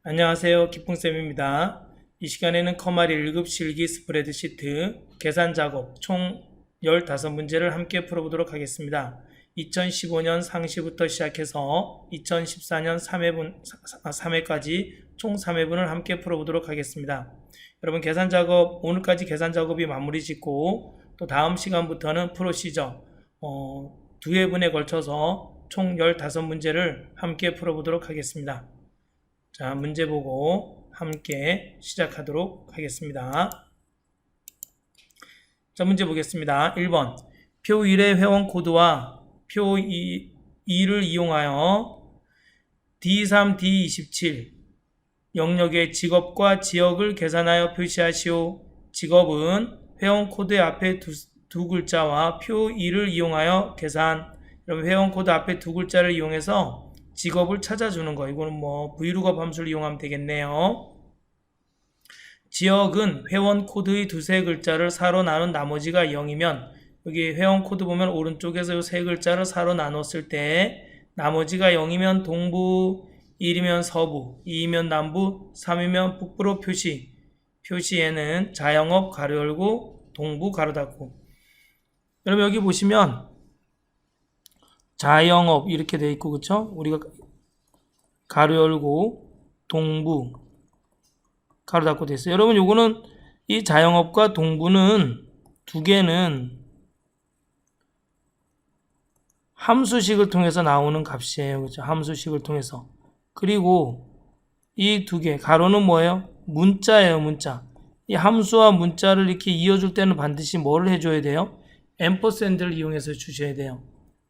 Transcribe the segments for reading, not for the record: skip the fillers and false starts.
안녕하세요. 기풍쌤입니다. 이 시간에는 커마리 1급 실기 스프레드시트 계산 작업 총 15문제를 함께 풀어보도록 하겠습니다. 2015년 상시부터 시작해서 2014년 3회까지 총 3회분을 함께 풀어보도록 하겠습니다. 여러분 계산 작업, 오늘까지 계산 작업이 마무리 짓고 또 다음 시간부터는 프로시저 2회분에 걸쳐서 총 15문제를 함께 풀어보도록 하겠습니다. 자, 문제 보고 함께 시작하도록 하겠습니다. 자, 문제 보겠습니다. 1번. 표 1의 회원 코드와 표 2를 이용하여 D3, D27 영역의 직업과 지역을 계산하여 표시하시오. 직업은 회원 코드 앞에 두 글자와 표 2를 이용하여 계산. 여러분 회원 코드 앞에 두 글자를 이용해서 직업을 찾아주는 거. 이거는 vlookup 함수를 이용하면 되겠네요. 지역은 회원 코드의 두세 글자를 4로 나눈 나머지가 0이면 여기 회원 코드 보면 오른쪽에서 이 세 글자를 4로 나눴을 때 나머지가 0이면 동부, 1이면 서부, 2이면 남부, 3이면 북부로 표시에는 자영업 가로 열고 동부 가로 닫고. 여러분 여기 보시면 자영업 이렇게 돼 있고 그쵸? 우리가 가로 열고 동부 가로 닫고 돼 있어요. 여러분 요거는 이 자영업과 동부는 두 개는 함수식을 통해서 나오는 값이에요. 그렇죠? 함수식을 통해서. 그리고 이 두 개 가로는 뭐예요? 문자예요. 문자. 이 함수와 문자를 이렇게 이어줄 때는 반드시 뭐를 해줘야 돼요? 앰퍼샌드를 이용해서 주셔야 돼요.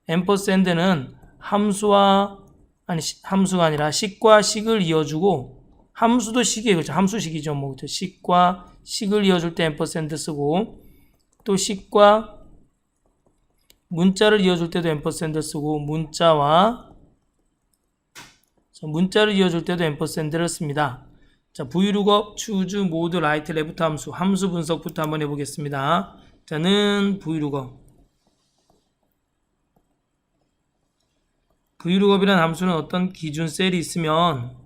앰퍼샌드는 함수가 아니라 식과 식을 이어주고 함수도 식이에요. 그렇죠? 함수식이죠. 그렇죠? 식과 식을 이어줄 때 앰퍼샌드 쓰고 또 식과 문자를 이어줄 때도 앰퍼샌드 쓰고 문자를 이어줄 때도 앰퍼샌드를 씁니다. 자, vlookup, choose, mode, right, left 함수 분석부터 한번 해보겠습니다. 자는 vlookup이라는 함수는 어떤 기준 셀이 있으면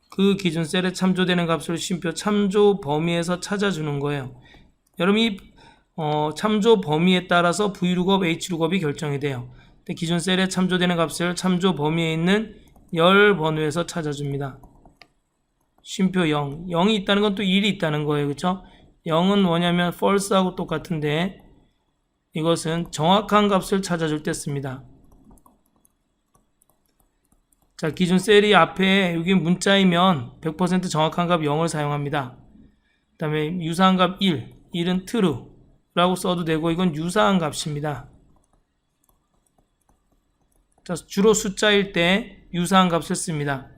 그 기준 셀에 참조되는 값을 쉼표 참조 범위에서 찾아주는 거예요. 여러분 이 참조 범위에 따라서 vlookup, hlookup이 결정이 돼요. 기준 셀에 참조되는 값을 참조 범위에 있는 열 번호에서 찾아줍니다. 쉼표 0. 0이 있다는 건 또 1이 있다는 거예요. 그렇죠? 0은 뭐냐면 false하고 똑같은데 이것은 정확한 값을 찾아줄 때 씁니다. 자, 기준 셀이 앞에 여기 문자이면 100% 정확한 값 0을 사용합니다. 그 다음에 유사한 값 1은 true 라고 써도 되고 이건 유사한 값입니다. 자, 주로 숫자일 때 유사한 값을 씁니다.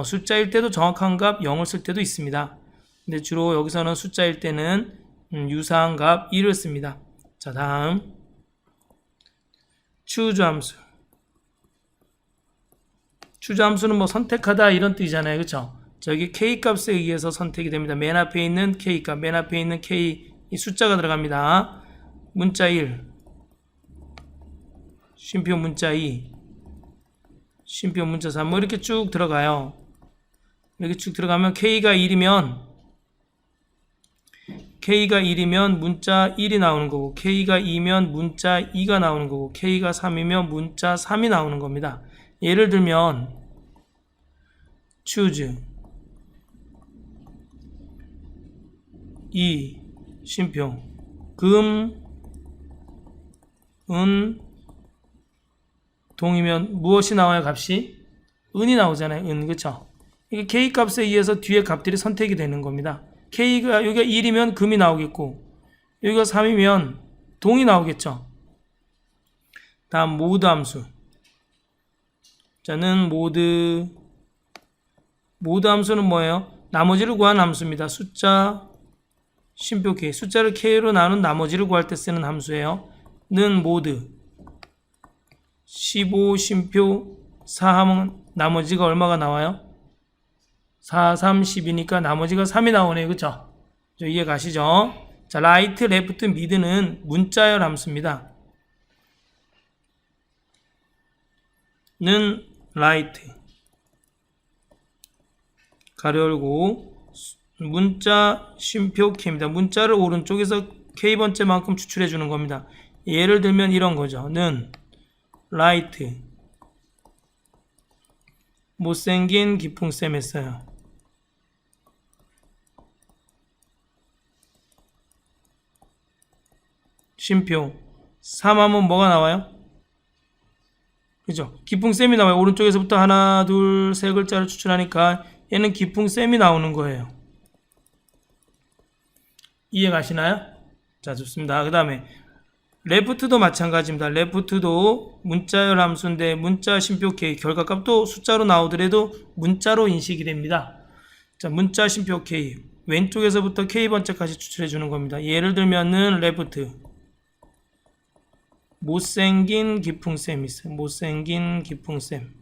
숫자일 때도 정확한 값 0을 쓸 때도 있습니다. 근데 주로 여기서는 숫자일 때는 유사한 값 1을 씁니다. 자, 다음 choose 함수. choose 함수는 선택하다 이런 뜻이잖아요. 그쵸? 저기 K값에 의해서 선택이 됩니다. 맨 앞에 있는 K값, 맨 앞에 있는 K 이 숫자가 들어갑니다. 문자 1, 쉼표 문자 2, 쉼표 문자 3 이렇게 쭉 들어가요. 이렇게 쭉 들어가면 K가 1이면 문자 1이 나오는 거고 K가 2면 문자 2가 나오는 거고 K가 3이면 문자 3이 나오는 겁니다. 예를 들면 choose 2 쉼표 금, 은, 동이면 무엇이 나와요? 값이? 은이 나오잖아요. 은, 그쵸? 이게 K 값에 의해서 뒤에 값들이 선택이 되는 겁니다. K가 여기가 1이면 금이 나오겠고 여기가 3이면 동이 나오겠죠. 다음 mode 함수. 자는 mode 함수는 뭐예요? 나머지를 구하는 함수입니다. 숫자 쉼표 K 숫자를 K로 나눈 나머지를 구할 때 쓰는 함수예요. 는 mode 15 쉼표 4 하면 나머지가 얼마가 나와요? 4, 3, 10이니까 나머지가 3이 나오네요. 그쵸? 이해 가시죠? 자, right, left, mid는 문자열 함수입니다. 는 right 가로 열고 문자 쉼표 K입니다. 문자를 오른쪽에서 K번째만큼 추출해 주는 겁니다. 예를 들면 이런 거죠. 는 라이트 못생긴 기풍쌤 했어요. 쉼표 3하면 뭐가 나와요? 그죠? 기풍쌤이 나와요. 오른쪽에서부터 하나, 둘, 세 글자를 추출하니까 얘는 기풍쌤이 나오는 거예요. 이해 가시나요? 자, 좋습니다. 그 다음에 레프트도 마찬가지입니다. 레프트도 문자열 함수인데 문자 쉼표 K 결과값도 숫자로 나오더라도 문자로 인식이 됩니다. 자, 문자 쉼표 K 왼쪽에서부터 K번째까지 추출해 주는 겁니다. 예를 들면은 레프트 못생긴 기풍쌤 있어요. 못생긴 기풍쌤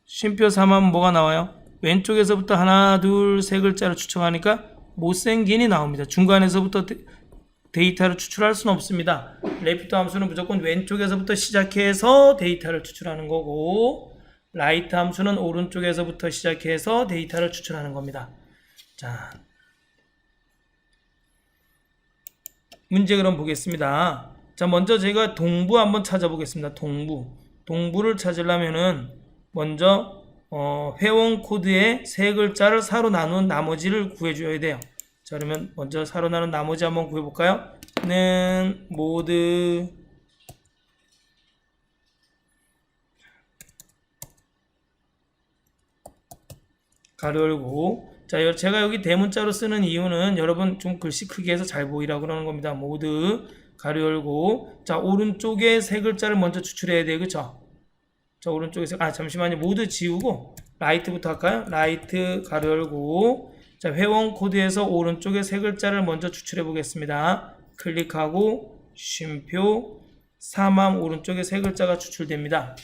쉼표 3하면 뭐가 나와요? 왼쪽에서부터 하나, 둘, 세 글자를 추측하니까 못생긴이 나옵니다. 중간에서부터 데이터를 추출할 수는 없습니다. 레프트 함수는 무조건 왼쪽에서부터 시작해서 데이터를 추출하는 거고 라이트 함수는 오른쪽에서부터 시작해서 데이터를 추출하는 겁니다. 자, 문제 그럼 보겠습니다. 자, 먼저 제가 동부 한번 찾아보겠습니다. 동부를 찾으려면은 먼저 회원 코드에 세 글자를 사로 나눈 나머지를 구해줘야 돼요. 자, 그러면 먼저 사로 나눈 나머지 한번 구해볼까요? 는 모드 가로 열고 자, 제가 여기 대문자로 쓰는 이유는 여러분 좀 글씨 크게 해서 잘 보이라고 그러는 겁니다. 모드 가로 열고 자, 오른쪽에 세 글자를 먼저 추출해야 돼요. 그쵸? 자, 오른쪽에서 잠시만요. 모드 지우고 라이트부터 할까요? 라이트 가로 열고 자, 회원 코드에서 오른쪽에 세 글자를 먼저 추출해 보겠습니다. 클릭하고 쉼표 3함 오른쪽에 세 글자가 추출됩니다.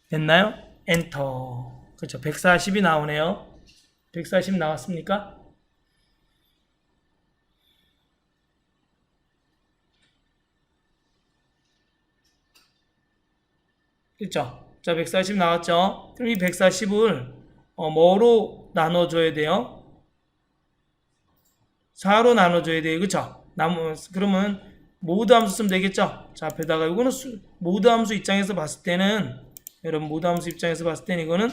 됐나요? 엔터. 그렇죠. 140이 나오네요. 140 나왔습니까? 그렇죠. 자, 140 나왔죠. 그럼 이 140을 뭐로 나눠줘야 돼요? 4로 나눠줘야 돼요. 그렇죠? 그러면 모드 함수 쓰면 되겠죠? 자, 앞에다가 이거는 모드 함수 입장에서 봤을 때는 여러분 모드 함수 입장에서 봤을 때는 이거는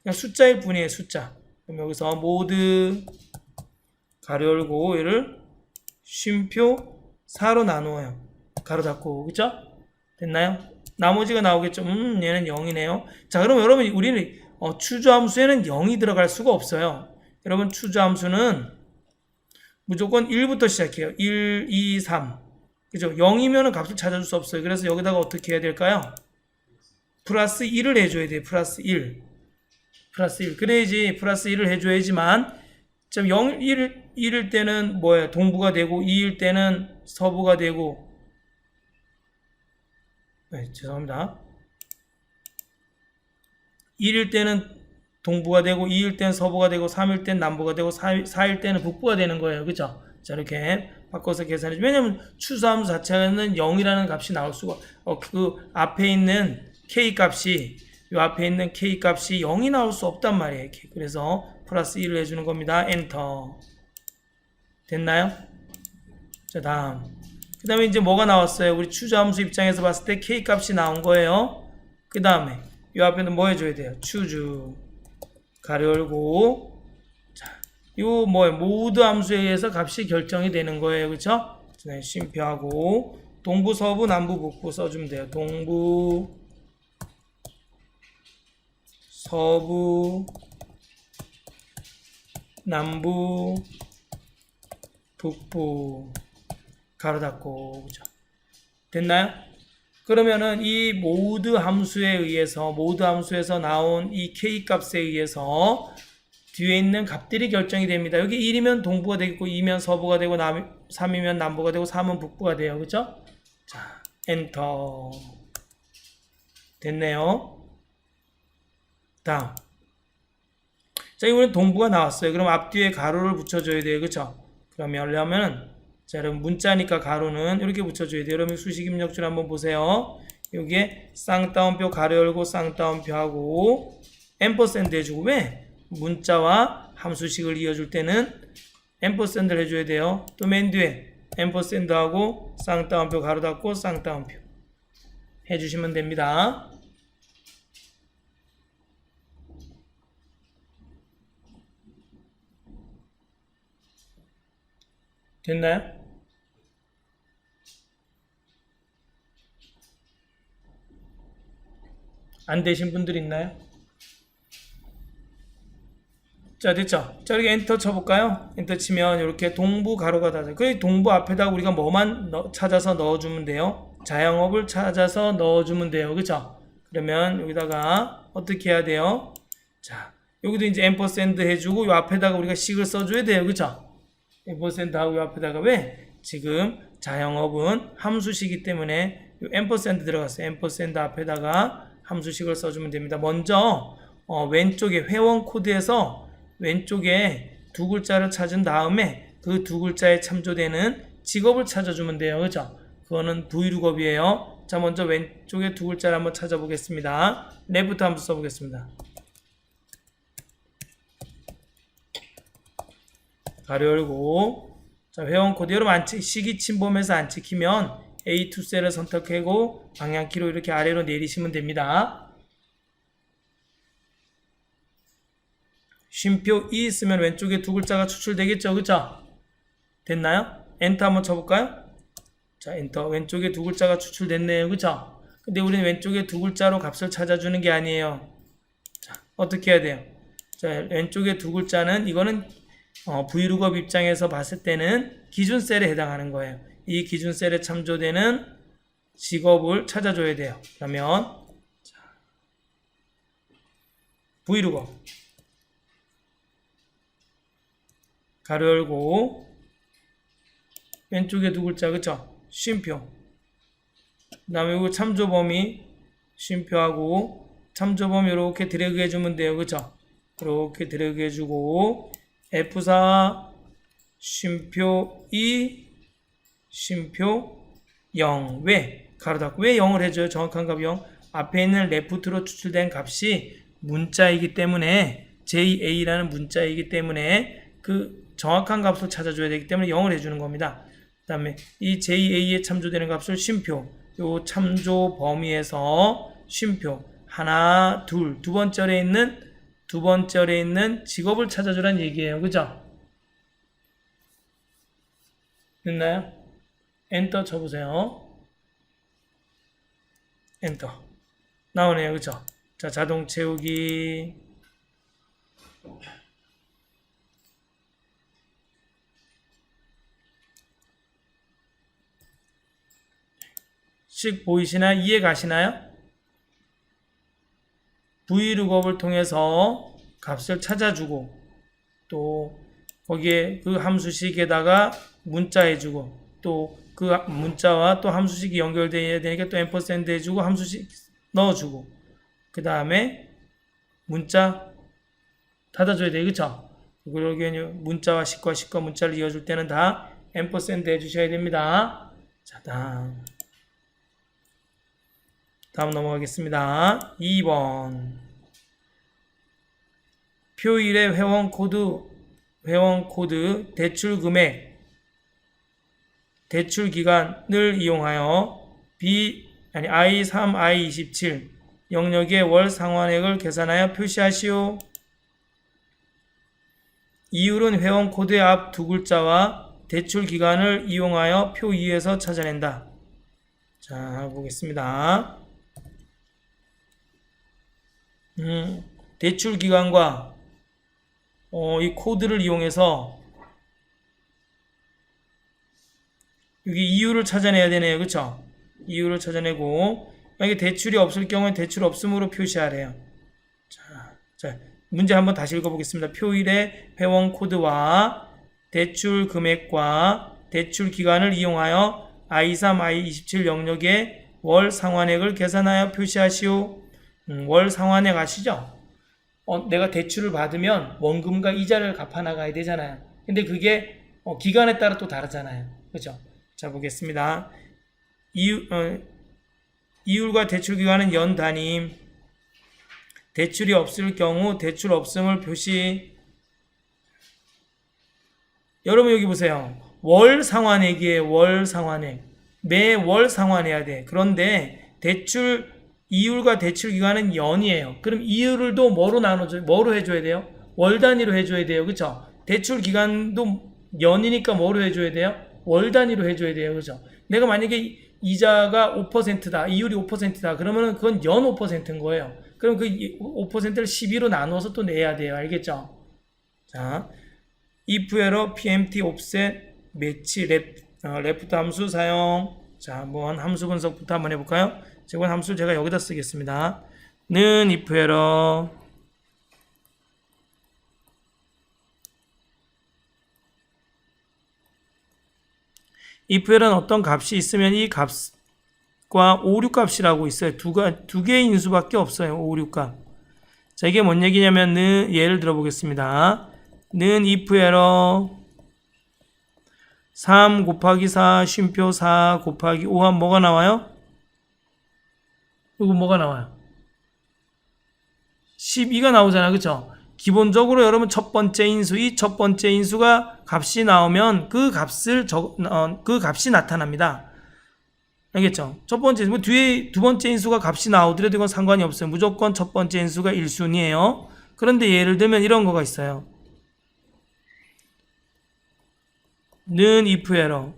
그냥 숫자일 뿐이에요. 숫자. 그럼 여기서 모드 가로 열고 얘를 쉼표 4로 나누어요. 가로 닫고. 그쵸? 됐나요? 나머지가 나오겠죠. 얘는 0이네요. 자, 그럼 여러분 우리는 추주함수에는 0이 들어갈 수가 없어요. 여러분 추주함수는 무조건 1부터 시작해요. 1, 2, 3. 그죠? 0이면 값을 찾아줄 수 없어요. 그래서 여기다가 어떻게 해야 될까요? 플러스 1을 해줘야 돼요. 플러스 1. 플러스 1. 그래야지 플러스 1을 해줘야지만 0, 1일 때는 뭐예요? 동부가 되고 2일 때는 서부가 되고 죄송합니다. 1일 때는 동부가 되고 2일 때는 서부가 되고 3일 때는 남부가 되고 4일 때는 북부가 되는 거예요. 그죠? 자, 이렇게 바꿔서 계산해 주면 왜냐면 추수함수 자체는 0이라는 값이 나올 수가 그 앞에 있는 k 값이 이 앞에 있는 k 값이 0이 나올 수 없단 말이에요. 그래서 플러스 1을 해주는 겁니다. 엔터. 됐나요? 자, 다음. 그 다음에 이제 뭐가 나왔어요? 우리 추주함수 입장에서 봤을 때 k 값이 나온 거예요. 그 다음에 이 앞에는 뭐 해줘야 돼요? 추주 가로 열고 자, 요 뭐예요? 모드 함수에 의해서 값이 결정이 되는 거예요. 그쵸? 네, 쉼표하고 동부, 서부, 남부, 북부 써주면 돼요. 동부, 서부, 남부, 북부 가로 닫고. 그죠? 됐나요? 그러면은 이 모드 함수에 의해서 모드 함수에서 나온 이 k 값에 의해서 뒤에 있는 값들이 결정이 됩니다. 여기 1이면 동부가 되겠고 2면 서부가 되고 3이면 남부가 되고 3은 북부가 돼요. 그죠? 자, 엔터. 됐네요. 다음. 자, 이번엔 동부가 나왔어요. 그럼 앞뒤에 가로를 붙여줘야 돼요. 그쵸? 그러면 자, 여러분 문자니까 가로는 이렇게 붙여줘야 돼요. 여러분 수식 입력줄 한번 보세요. 여기에 쌍따옴표 가로 열고 쌍따옴표 하고 앰퍼센드 해주고, 왜? 문자와 함수식을 이어줄 때는 앰퍼센드를 해줘야 돼요. 또 맨 뒤에 앰퍼센드 하고 쌍따옴표 가로 닫고 쌍따옴표 해주시면 됩니다. 됐나요? 안 되신 분들 있나요? 자, 됐죠? 자, 이렇게 엔터 쳐볼까요? 엔터 치면 이렇게 동부 가로가 닫아요. 그 동부 앞에다가 우리가 뭐만 찾아서 넣어주면 돼요? 자영업을 찾아서 넣어주면 돼요. 그쵸? 그러면 여기다가 어떻게 해야 돼요? 자, 여기도 이제 앰퍼센드 해주고 이 앞에다가 우리가 식을 써줘야 돼요. 그쵸? 앰퍼센드 하고 이 앞에다가, 왜? 지금 자영업은 함수식이기 때문에 이 앰퍼센드 들어갔어요. 앰퍼센드 앞에다가 함수식을 써주면 됩니다. 먼저 왼쪽에 회원 코드에서 왼쪽에 두 글자를 찾은 다음에 그 두 글자에 참조되는 직업을 찾아주면 돼요. 그죠? 그거는 브이룩업이에요. 자, 먼저 왼쪽에 두 글자를 한번 찾아보겠습니다. 레프트 한번 써보겠습니다. 가로 열고, 자, 회원 코드 여러분 시기 침범해서 안 찍히면 A2 셀을 선택하고 방향키로 이렇게 아래로 내리시면 됩니다. 쉼표 E 있으면 왼쪽에 두 글자가 추출되겠죠. 그쵸? 됐나요? 엔터 한번 쳐볼까요? 자, 엔터. 왼쪽에 두 글자가 추출됐네요. 그쵸? 근데 우리는 왼쪽에 두 글자로 값을 찾아주는 게 아니에요. 자, 어떻게 해야 돼요? 자, 왼쪽에 두 글자는 이거는 브이룩업 입장에서 봤을 때는 기준 셀에 해당하는 거예요. 이 기준 셀에 참조되는 직업을 찾아줘야 돼요. 그러면 브이룩업 가로 열고 왼쪽에 두 글자, 그쵸? 쉼표. 그 다음에 이거 참조 범위 쉼표하고 참조 범위 이렇게 드래그 해주면 돼요. 그쵸? 이렇게 드래그 해주고 F4 쉼표 2 쉼표 0. 왜? 가로 닫고. 왜 0을 해줘요? 정확한 값 0. 앞에 있는 레프트로 추출된 값이 문자이기 때문에 JA라는 문자이기 때문에 그 정확한 값을 찾아줘야 되기 때문에 0을 해주는 겁니다. 그 다음에 이 JA에 참조되는 값을 쉼표, 요 참조 범위에서 쉼표 하나, 둘, 두 번째에 있는 직업을 찾아주라는 얘기예요. 그죠? 됐나요? 엔터 쳐보세요. 엔터. 나오네요. 그죠? 자, 자동 채우기. 식 보이시나요? 이해 가시나요? 브이룩업을 통해서 값을 찾아주고 또 거기에 그 함수식에다가 문자 해주고 또 그 문자와 또 함수식이 연결되어야 되니까 또 앰퍼센드 해주고 함수식 넣어주고 그 다음에 문자 닫아줘야 돼요. 그쵸? 그리고 문자와 식과 문자를 이어줄 때는 다 앰퍼센드 해주셔야 됩니다. 자, 다음 넘어가겠습니다. 2번 표일의 회원 코드 대출 금액 대출 기간을 이용하여 I3, I27 영역의 월 상환액을 계산하여 표시하시오. 이율은 회원 코드의 앞 두 글자와 대출 기간을 이용하여 표 2에서 찾아낸다. 자, 보겠습니다. 대출 기간과 이 코드를 이용해서 여기 이유를 찾아내야 되네요. 그쵸? 이유를 찾아내고 만약에 대출이 없을 경우에 대출 없음으로 표시하래요. 자, 문제 한번 다시 읽어보겠습니다. 표일의 회원 코드와 대출 금액과 대출 기간을 이용하여 I3, I27 영역의 월 상환액을 계산하여 표시하시오. 월 상환액 아시죠? 내가 대출을 받으면 원금과 이자를 갚아 나가야 되잖아요. 근데 그게 기간에 따라 또 다르잖아요. 그죠? 자, 보겠습니다. 이율과 대출 기간은 연 단임. 대출이 없을 경우 대출 없음을 표시. 여러분 여기 보세요. 월 상환액이에요. 월 상환액. 매월 상환해야 돼. 그런데 대출 이율과 대출 기간은 연이에요. 그럼 이율을도 뭐로 나눠줘요? 뭐로 해줘야 돼요? 월 단위로 해줘야 돼요. 그쵸? 대출 기간도 연이니까 뭐로 해줘야 돼요? 월 단위로 해줘야 돼요. 그죠? 내가 만약에 이자가 5%다. 이율이 5%다. 그러면은 그건 연 5%인 거예요. 그럼 그 5%를 12로 나누어서 또 내야 돼요. 알겠죠? 자, if error, pmt, offset, match, left 함수 사용. 자, 한번 함수 분석부터 한번 해볼까요? 이번 함수 제가 여기다 쓰겠습니다. 는 if error, if error는 어떤 값이 있으면 이 값과 5, 6 값이라고 있어요. 두 개의 인수밖에 없어요. 5, 6 값. 자, 이게 뭔 얘기냐면 예를 들어보겠습니다. 는 if error 3 곱하기 4 쉼표 4 곱하기 5 하면 뭐가 나와요? 이거 뭐가 나와요? 12가 나오잖아요. 그쵸? 기본적으로 여러분 첫 번째 인수, 이 첫 번째 인수가 값이 나오면 그 값이 나타납니다. 알겠죠? 첫 번째, 뒤에 두 번째 인수가 값이 나오더라도 이건 상관이 없어요. 무조건 첫 번째 인수가 1순위예요. 그런데 예를 들면 이런 거가 있어요. 는 if error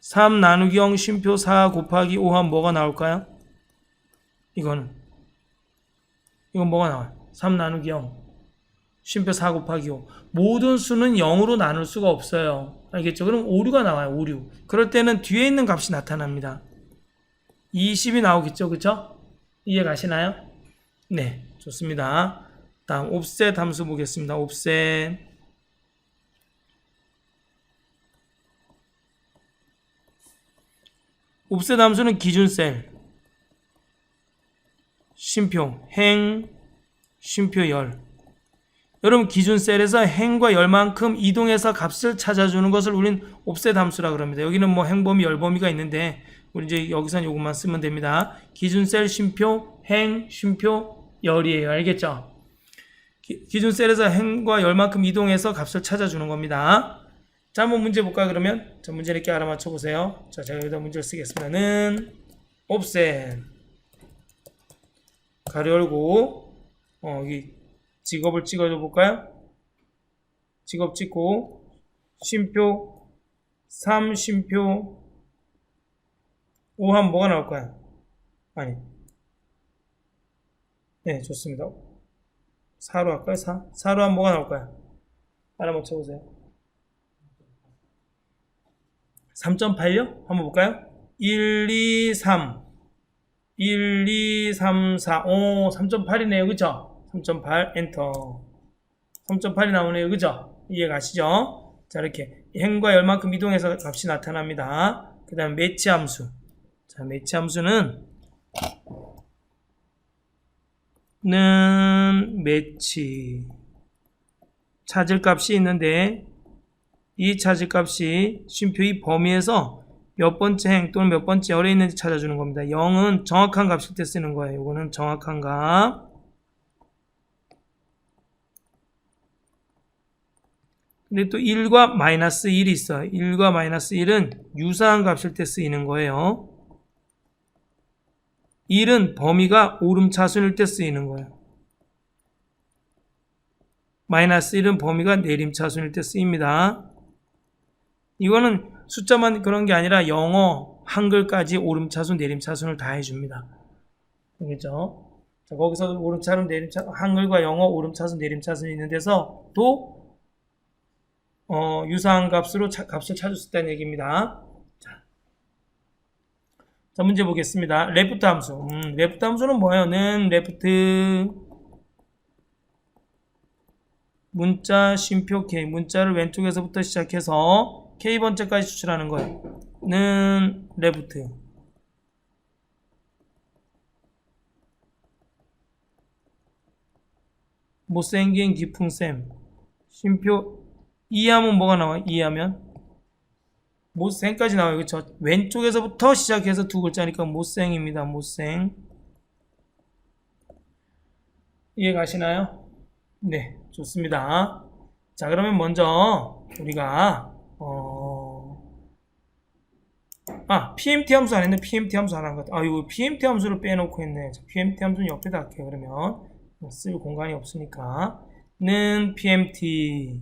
3 나누기 0 쉼표 4 곱하기 5 하면 뭐가 나올까요? 이건 뭐가 나와요? 3 나누기 0 쉼표 4 곱하기 5. 모든 수는 0으로 나눌 수가 없어요. 알겠죠? 그럼 오류가 나와요. 오류. 그럴 때는 뒤에 있는 값이 나타납니다. 20이 나오겠죠? 그쵸? 이해 가시나요? 네, 좋습니다. 다음 offset 함수 보겠습니다. offset 함수는 기준셀 쉼표 행 쉼표 열. 여러분 기준셀에서 행과 열만큼 이동해서 값을 찾아주는 것을 우린 offset 함수라 그럽니다. 여기는 뭐 행범위 열범위가 있는데 우리 이제 여기서는 이것만 쓰면 됩니다. 기준셀 쉼표 행 쉼표 열이에요. 알겠죠? 기준셀에서 행과 열만큼 이동해서 값을 찾아주는 겁니다. 자, 한번 문제 볼까요? 그러면 자, 문제 이렇게 알아맞혀 보세요. 자, 제가 여기다 문제를 쓰겠습니다. 는 offset 가로 열고 여기 직업을 찍어줘 볼까요? 직업 찍고 쉼표 3 쉼표 5 하면 뭐가 나올까요? 아니, 네, 좋습니다. 4로 할까요? 4로 하면 뭐가 나올까요? 알아맞혀 보세요. 3.8요? 한번 볼까요? 1, 2, 3 1, 2, 3, 4 오, 3.8이네요. 그쵸? 3.8 엔터 3.8이 나오네요. 그죠? 이해 가시죠? 자, 이렇게 행과 열만큼 이동해서 값이 나타납니다. 그 다음 매치 함수. 자, 매치 함수는 매치 찾을 값이 있는데 이 찾을 값이 쉼표 이 범위에서 몇 번째 행 또는 몇 번째 열에 있는지 찾아주는 겁니다. 0은 정확한 값일 때 쓰는 거예요. 이거는 정확한 값. 근데 또 1과 마이너스 1이 있어요. 1과 마이너스 1은 유사한 값일 때 쓰이는 거예요. 1은 범위가 오름차순일 때 쓰이는 거예요. 마이너스 1은 범위가 내림차순일 때 쓰입니다. 이거는 숫자만 그런 게 아니라 영어, 한글까지 오름차순, 내림차순을 다 해줍니다. 알겠죠? 자, 거기서 오름차순, 내림차순, 한글과 영어, 오름차순, 내림차순이 있는 데서 또 유사한 값으로 값을 찾을 수 있다는 얘기입니다. 자, 문제 보겠습니다. 레프트 함수. 레프트 함수는 뭐예요? 는 레프트 문자 쉼표 K 문자를 왼쪽에서부터 시작해서 K번째까지 추출하는 거예요. 는 레프트 못생긴 기풍쌤 쉼표 2 하면 뭐가 나와요? 2 하면 못생까지 나와요. 그쵸? 왼쪽에서부터 시작해서 두 글자니까 못생입니다. 못생. 이해 가시나요? 네, 좋습니다. 자, 그러면 먼저 우리가 PMT 함수 안 했네. PMT 함수 안 한 것 같아. 이거 PMT 함수를 빼놓고 했네. 자, PMT 함수는 옆에다 할게요. 그러면 쓸 공간이 없으니까 는 PMT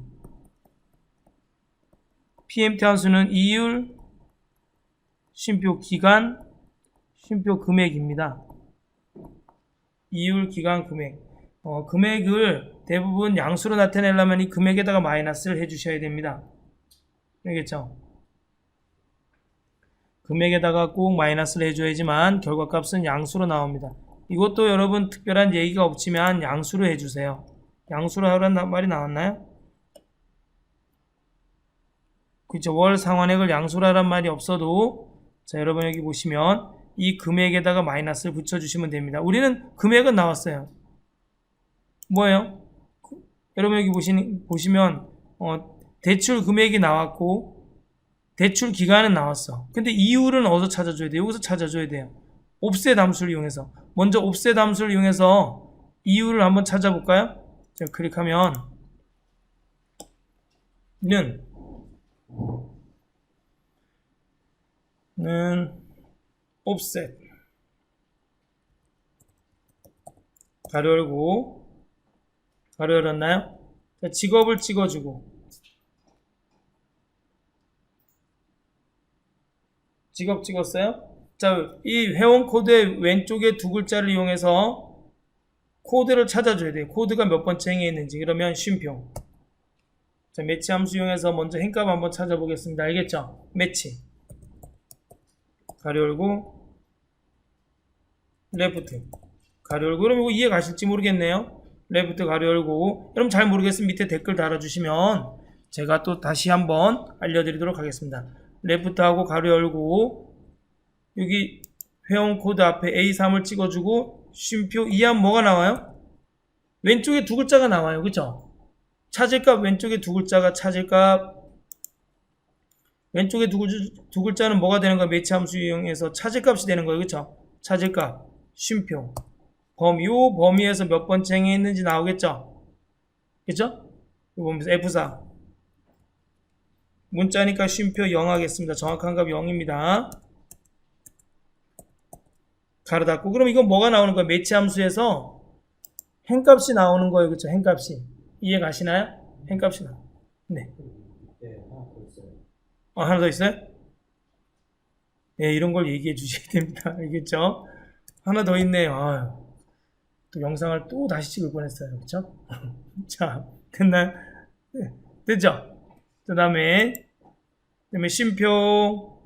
함수는 이율, 쉼표 기간, 쉼표 금액입니다. 이율, 기간, 금액. 금액을 대부분 양수로 나타내려면 이 금액에다가 마이너스를 해주셔야 됩니다. 알겠죠? 금액에다가 꼭 마이너스를 해줘야지만 결과값은 양수로 나옵니다. 이것도 여러분 특별한 얘기가 없지만 양수로 해주세요. 양수로 하라는 말이 나왔나요? 그쵸? 월 상환액을 양수로 하란 말이 없어도 자, 여러분 여기 보시면 이 금액에다가 마이너스를 붙여주시면 됩니다. 우리는 금액은 나왔어요. 뭐예요? 여러분 여기 보시면 대출 금액이 나왔고 대출 기간은 나왔어. 근데 이율은 어디서 찾아줘야 돼요? 여기서 찾아줘야 돼요. 옵셋 함수를 이용해서. 먼저 옵셋 함수를 이용해서 이율을 한번 찾아볼까요? 자, 클릭하면 는 옵셋 가로 열고 가로 열었나요? 자, 직업을 찍어주고 직업 찍었어요? 자, 이 회원 코드의 왼쪽에 두 글자를 이용해서 코드를 찾아줘야 돼요. 코드가 몇 번째 행에 있는지. 그러면 쉼표. 자, 매치 함수 이용해서 먼저 행값 한번 찾아보겠습니다. 알겠죠? 매치. 가로 열고 레프트. 가로 열고. 그럼 이거 이해 가실지 모르겠네요. 레프트 가로 열고. 여러분 잘 모르겠으면 밑에 댓글 달아주시면 제가 또 다시 한번 알려드리도록 하겠습니다. 레프트하고 가로 열고 여기 회원 코드 앞에 A3을 찍어주고 쉼표 이하면 뭐가 나와요? 왼쪽에 두 글자가 나와요. 그쵸? 찾을값 왼쪽에 두 글자가 찾을값 왼쪽에 두 글자는 뭐가 되는 거야? 매치 함수 이용해서 찾을값이 되는 거예요. 그쵸? 찾을값 쉼표 범위 요 범위에서 몇 번째 행에 있는지 나오겠죠? 그쵸? 이거 보면서 F4 문자니까 쉼표 0 하겠습니다. 정확한 값 0입니다. 가로 닫고. 그럼 이건 뭐가 나오는 거예요? 매치 함수에서 행값이 나오는 거예요. 그쵸? 행값이. 이해 가시나요? 행값이 나와요. 네. 하나 더 있어요? 네, 이런 걸 얘기해 주셔야 됩니다. 알겠죠? 하나 더 있네요. 또 영상을 또 다시 찍을 뻔했어요. 그쵸? 자, 됐나요? 네, 됐죠? 그 다음에 쉼표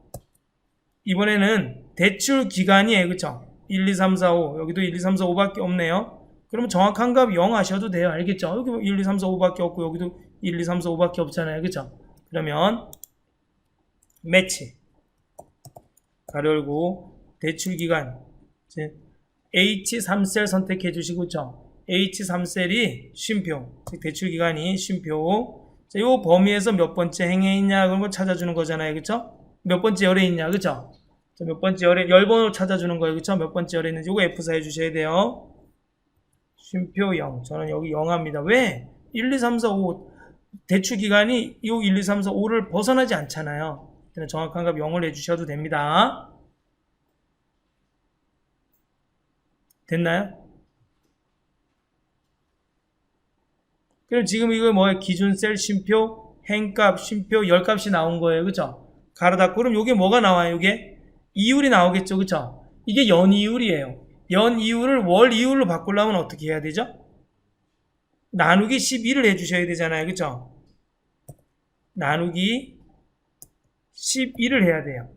이번에는 대출 기간이에요. 그쵸? 1, 2, 3, 4, 5 여기도 1, 2, 3, 4, 5밖에 없네요. 그러면 정확한 값 0 하셔도 돼요. 알겠죠? 여기 1, 2, 3, 4, 5밖에 없고 여기도 1, 2, 3, 4, 5밖에 없잖아요. 그쵸? 그러면 매치 가로 열고 대출 기간 H3셀 선택해 주시고 그쵸? H3셀이 쉼표 대출 기간이 쉼표 자, 요 범위에서 몇 번째 행에 있냐 그런 걸 찾아주는 거잖아요. 그쵸? 몇 번째 열에 있냐. 그쵸? 자, 몇 번째 열에 열번으로 찾아주는 거예요. 그쵸? 몇 번째 열에 있는지 요거 F4 해주셔야 돼요. 쉼표 0 저는 여기 0 합니다. 왜? 1, 2, 3, 4, 5 대출 기간이 요 1, 2, 3, 4, 5를 벗어나지 않잖아요. 정확한 값 0을 해주셔도 됩니다. 됐나요? 그럼 지금 이거 뭐예요? 기준 셀 쉼표, 행값, 쉼표, 열값이 나온 거예요. 그쵸? 가로 닫고. 그럼 요게 뭐가 나와요? 요게 이율이 나오겠죠. 그쵸? 이게 연이율이에요. 연이율을 월이율로 바꾸려면 어떻게 해야 되죠? 나누기 12를 해주셔야 되잖아요. 그쵸? 나누기 12를 해야 돼요.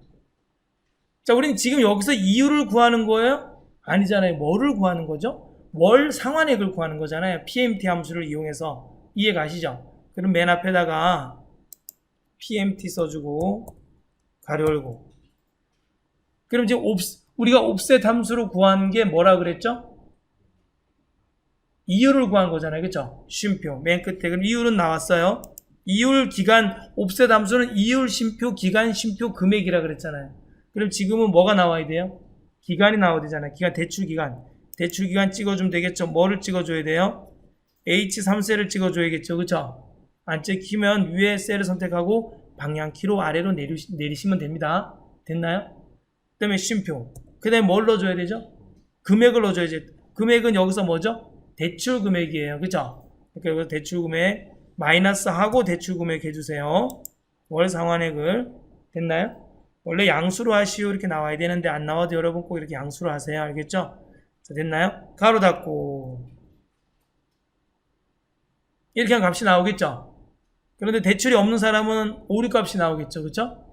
자, 우리는 지금 여기서 이율을 구하는 거예요? 아니잖아요. 뭐를 구하는 거죠? 월 상환액을 구하는 거잖아요. PMT 함수를 이용해서. 이해 가시죠? 그럼 맨 앞에다가 PMT 써주고 가로 열고. 그럼 지금 우리가 옵셋 함수로 구한 게 뭐라 그랬죠? 이율을 구한 거잖아요. 그쵸? 쉼표 맨 끝에. 그럼 이율은 나왔어요. 이율 기간 옵셋 함수는 이율 쉼표 기간 쉼표 금액이라 그랬잖아요. 그럼 지금은 뭐가 나와야 돼요? 기간이 나와야 되잖아요. 기간 대출 기간. 대출 기간 찍어주면 되겠죠. 뭐를 찍어줘야 돼요? H3셀을 찍어줘야겠죠. 그쵸? 안 찍히면 위에 셀을 선택하고 방향키로 아래로 내리시면 됩니다. 됐나요? 그 다음에 쉼표. 그 다음에 뭘 넣어줘야 되죠? 금액을 넣어줘야죠. 금액은 여기서 뭐죠? 대출 금액이에요. 그쵸? 그러니까 대출 금액 마이너스 하고 대출 금액 해주세요. 월 상환액을. 됐나요? 원래 양수로 하시오 이렇게 나와야 되는데 안 나와도 여러분 꼭 이렇게 양수로 하세요. 알겠죠? 자, 됐나요? 가로 닫고 이렇게 하면 값이 나오겠죠? 그런데 대출이 없는 사람은 오류 값이 나오겠죠. 그쵸?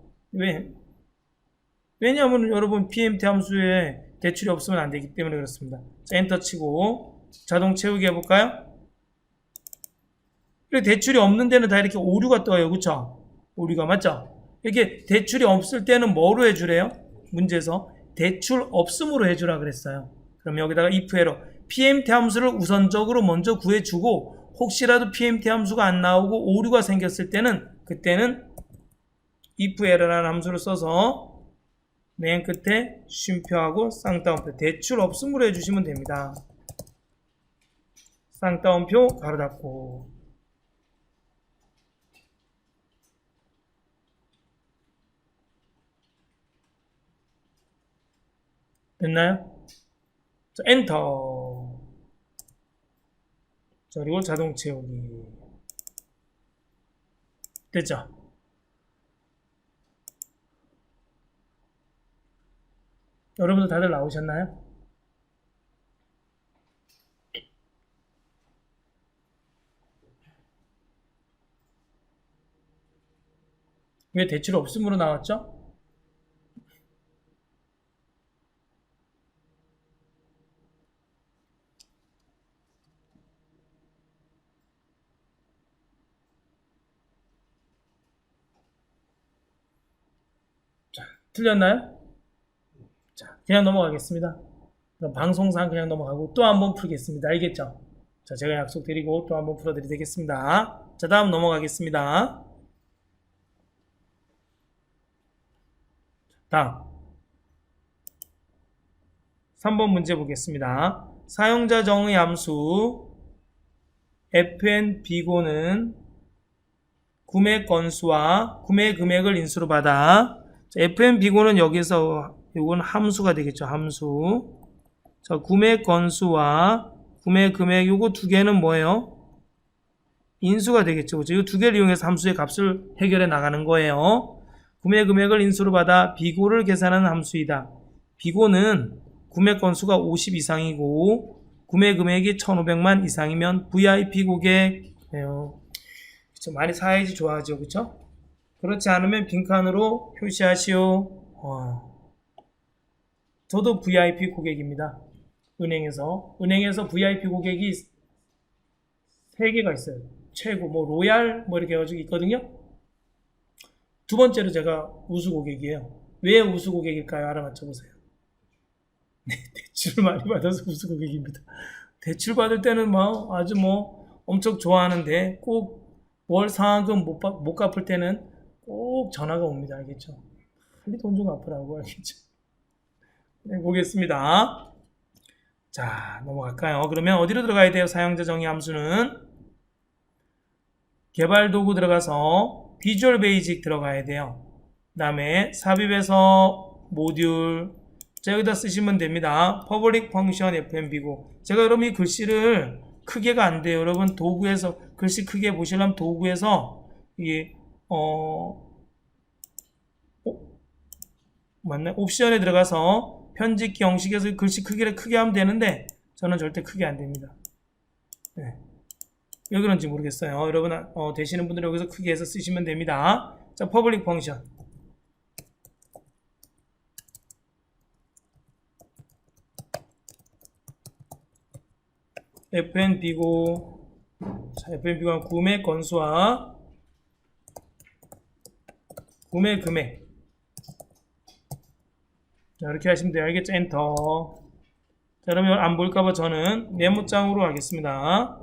왜냐하면 여러분 PMT 함수에 대출이 없으면 안 되기 때문에 그렇습니다. 자, 엔터 치고 자동 채우기 해볼까요? 그리고 대출이 없는 데는 다 이렇게 오류가 떠요. 그쵸? 오류가 맞죠? 이렇게 대출이 없을 때는 뭐로 해주래요? 문제에서 대출 없음으로 해주라 그랬어요. 그럼 여기다가 if 에러 PMT 함수를 우선적으로 먼저 구해주고 혹시라도 PMT 함수가 안 나오고 오류가 생겼을 때는 그때는 if 에러라는 함수를 써서 맨 끝에 쉼표하고 쌍따옴표 대출 없음으로 해주시면 됩니다. 쌍따옴표 가로 닫고 됐나요? 자, 엔터. 자, 그리고 자동 채우기. 됐죠? 여러분들 다들 나오셨나요? 왜 대출 없음으로 나왔죠? 자, 틀렸나요? 자, 그냥 넘어가겠습니다. 그럼 방송상 그냥 넘어가고 또 한번 풀겠습니다. 알겠죠? 자, 제가 약속드리고 또 한번 풀어드리도록 하겠습니다. 자, 다음 넘어가겠습니다. 다음 3번 문제 보겠습니다. 사용자 정의 함수 fn 비고는 구매 건수와 구매 금액을 인수로 받아. 자, fn 비고는 여기서 이건 함수가 되겠죠. 함수. 자, 구매 건수와 구매 금액 요거 두 개는 뭐예요? 인수가 되겠죠. 그렇죠? 이 두 개를 이용해서 함수의 값을 해결해 나가는 거예요. 구매 금액을 인수로 받아 비고를 계산하는 함수이다. 비고는 구매 건수가 50 이상이고 구매 금액이 1,500만 이상이면 VIP 고객이에요. 그쵸? 많이 사야지 좋아하죠. 그렇죠? 그렇지 않으면 빈칸으로 표시하시오. 저도 VIP 고객입니다. 은행에서 VIP 고객이 3개가 있어요. 최고 뭐 로얄 뭐 이렇게 해가지고 있거든요. 두 번째로 제가 우수 고객이에요. 왜 우수 고객일까요? 알아맞혀 보세요. 네, 대출을 많이 받아서 우수 고객입니다. 대출 받을 때는 뭐 아주 뭐 엄청 좋아하는데 꼭 월 상환금 못 갚을 때는 꼭 전화가 옵니다. 알겠죠? 빨리 돈 좀 갚으라고. 알겠죠? 네, 보겠습니다. 자, 넘어갈까요? 그러면 어디로 들어가야 돼요? 사용자 정의 함수는 개발 도구 들어가서 비주얼 베이직 들어가야 돼요. 그 다음에 삽입에서 모듈. 자, 여기다 쓰시면 됩니다. 퍼블릭 펑션 fnb고. 제가 여러분 이 글씨를 크게가 안 돼요. 여러분 도구에서 글씨 크게 보시려면 도구에서 이게 맞네. 옵션에 들어가서 편집기 형식에서 글씨 크기를 크게 하면 되는데 저는 절대 크게 안 됩니다. 네. 왜 그런지 모르겠어요. 여러분 되시는 분들은 여기서 크게 해서 쓰시면 됩니다. 자, 퍼블릭 펑션. fnb고. 자, fnb가 구매 건수와 구매 금액. 자, 이렇게 하시면 돼요. 알겠죠? 엔터. 자, 그러면 안 볼까봐 저는 메모장으로 하겠습니다.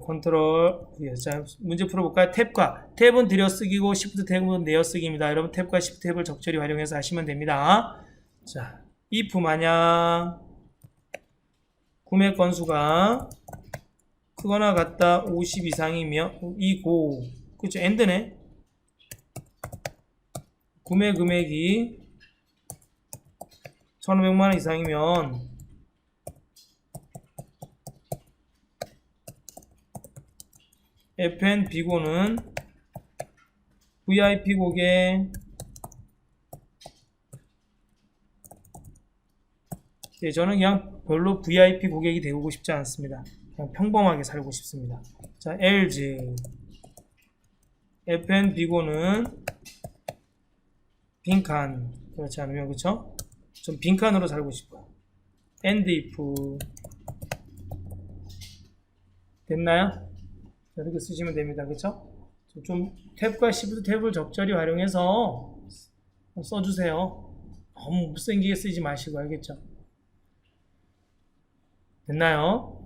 컨트롤 자, 문제 풀어볼까요? 탭은 들여쓰기고 시프트 탭은 내어쓰기입니다. 여러분 탭과 시프트 탭을 적절히 활용해서 하시면 됩니다. 자, if 만약 구매 건수가 크거나 같다 50 이상이면 이고 그쵸 end네. 구매 금액이 1,500만원 이상이면 F&B고는 VIP 고객 네, 저는 그냥 별로 VIP 고객이 되고 싶지 않습니다. 그냥 평범하게 살고 싶습니다. 자, else F&B고는 빈칸 그렇지 않으면 그쵸? 좀 빈칸으로 살고 싶어요. and if 됐나요? 이렇게 쓰시면 됩니다. 그쵸? 좀 탭과 시프트 탭을 적절히 활용해서 써주세요. 너무 못생기게 쓰지 마시고 알겠죠? 됐나요?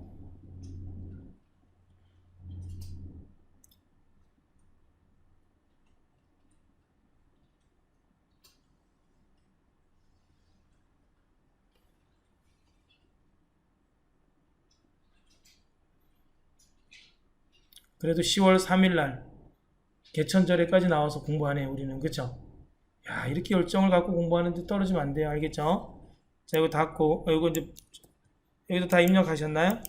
그래도 10월 3일날 개천절에까지 나와서 공부하네요. 우리는 그쵸? 야 이렇게 열정을 갖고 공부하는데 떨어지면 안 돼요. 알겠죠? 자 이거 닫고 이거 이제 여기도 다 입력하셨나요?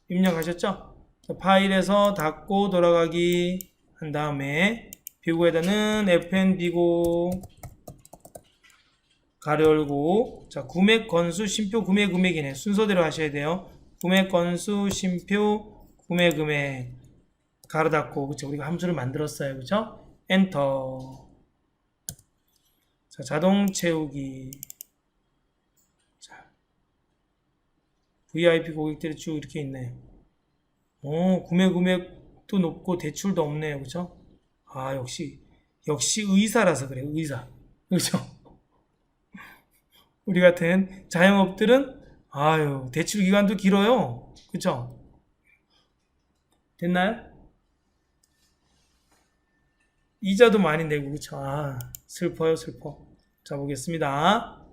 입력하셨죠? 자, 파일에서 닫고 돌아가기 한 다음에 비고에다는 F&B고 가로 열고 자 구매 건수 심표 구매 금액이네. 순서대로 하셔야 돼요. 구매 건수 심표 구매 금액 가로 닫고 그쵸 우리가 함수를 만들었어요. 그쵸? 엔터. 자 자동 채우기. 자 VIP 고객들이 쭉 이렇게 있네요. 구매 금액도 높고 대출도 없네요. 그쵸? 아 역시 의사라서 그래요. 의사. 그쵸? 우리 같은 자영업들은 아유 대출 기간도 길어요. 그쵸? 됐나요? 이자도 많이 내고 그쵸? 아 슬퍼요 슬퍼. 자 보겠습니다.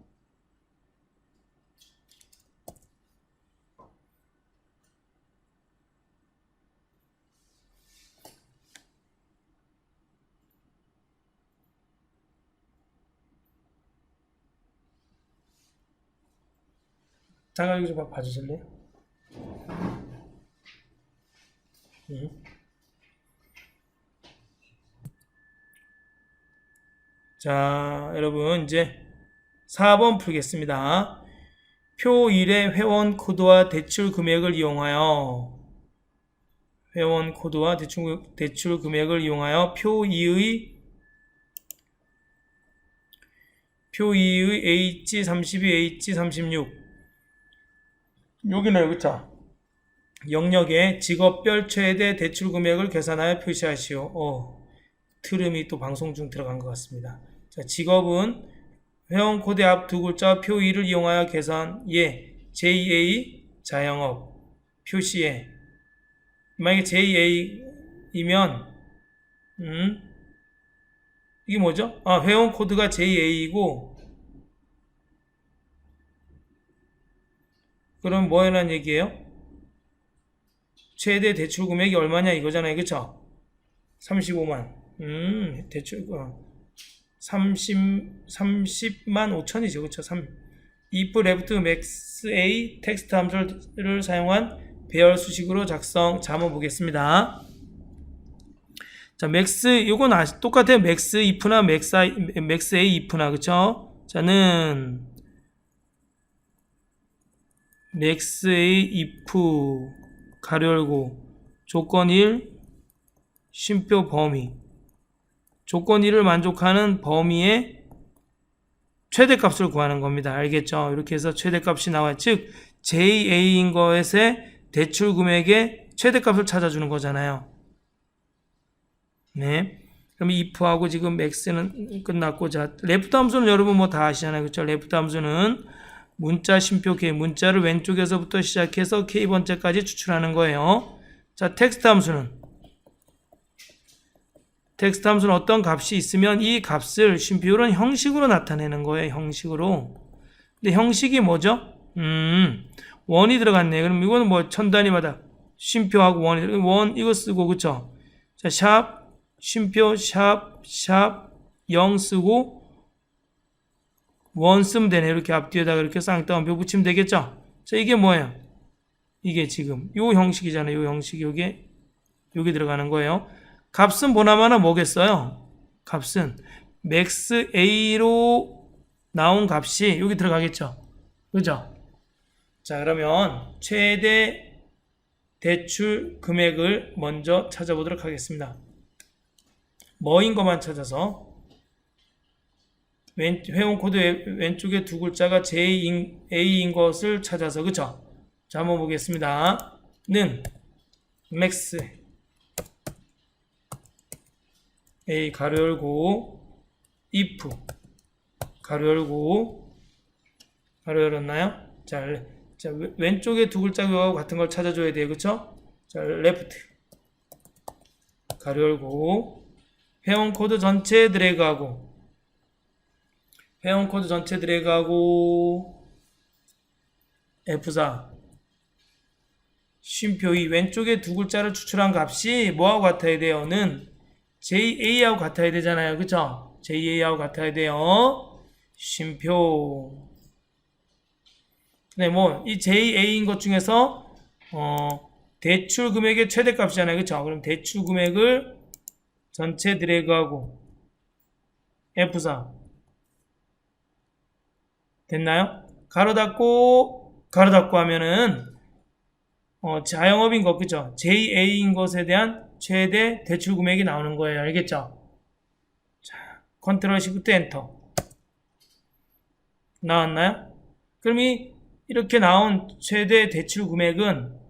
잠깐 여기 좀 봐주실래요? 자 여러분 이제 4번 풀겠습니다. 표 1의 회원 코드와 대출 금액을 이용하여 회원 코드와 대출 금액을 이용하여 표 2의 H32, H36 여기네요. 그쵸? 영역에 직업별 최대 대출 금액을 계산하여 표시하시오. 트름이 또 방송 중 들어간 것 같습니다. 자, 직업은 회원 코드 앞 두 글자 표 2를 이용하여 계산 JA 자영업 표시에 만약에 JA이면 이게 뭐죠? 회원 코드가 JA이고 그럼 뭐라는 얘기예요? 최대 대출 금액이 얼마냐 이거잖아요. 그쵸? 35만 대출 30만 5천이죠. 그쵸? if left max a 텍스트 함수를 사용한 배열 수식으로 잠어 보겠습니다. 자, max 요건 똑같아요. max if나 max a if나 그쵸? 자는 max a if 가로 열고 조건 1 쉼표 범위 조건 1을 만족하는 범위의 최대값을 구하는 겁니다. 알겠죠? 이렇게 해서 최대값이 나와요. 즉 JA인 것의 대출 금액의 최대값을 찾아주는 거잖아요. 네. 그럼 if하고 지금 max는 끝났고 자 left 함수는 여러분 뭐 다 아시잖아요. 그렇죠? left 함수는 문자 심표 K 문자를 왼쪽에서부터 시작해서 K번째까지 추출하는 거예요. 자, 텍스트 함수는 어떤 값이 있으면 이 값을 쉼표는 형식으로 나타내는 거예요. 형식으로. 근데 형식이 뭐죠? 원이 들어갔네. 그럼 이거는 뭐 천 단위마다 쉼표하고 원이 들어가. 원 이거 쓰고 그쵸? 자, 샵 쉼표 샵 0 쓰고 원 쓰면 되네. 이렇게 앞뒤에다가 이렇게 쌍따옴표 붙이면 되겠죠? 자, 이게 뭐예요? 이게 지금 요 형식이잖아요. 요 형식 요게 들어가는 거예요. 값은 보나마나 뭐겠어요? 값은 max a로 나온 값이 여기 들어가겠죠. 그죠? 자, 그러면 최대 대출 금액을 먼저 찾아보도록 하겠습니다. 뭐인 것만 찾아서 회원 코드 왼쪽에 두 글자가 A인 것을 찾아서 그쵸? 자, 한번 보겠습니다. 는 max A 가로 열고 if 가로 열고 가로 열었나요? 자, 왼쪽에 두 글자가 같은 걸 찾아줘야 돼요. 그쵸? 자, left 가로 열고 회원 코드 전체 드래그하고 F4 쉼표 2 왼쪽에 두 글자를 추출한 값이 뭐하고 같아야 돼요? 는 JA하고 같아야 되잖아요. 그쵸? JA하고 같아야 돼요. 쉼표. 네, 이 JA인 것 중에서 대출 금액의 최대값이잖아요. 그쵸? 그럼 대출 금액을 전체 드래그하고 F4 됐나요? 가로 닫고 하면은 자영업인 것 그죠? JA인 것에 대한 최대 대출 금액이 나오는 거예요. 알겠죠? 자, 컨트롤 시프트 엔터 나왔나요? 그럼 이렇게 나온 최대 대출 금액은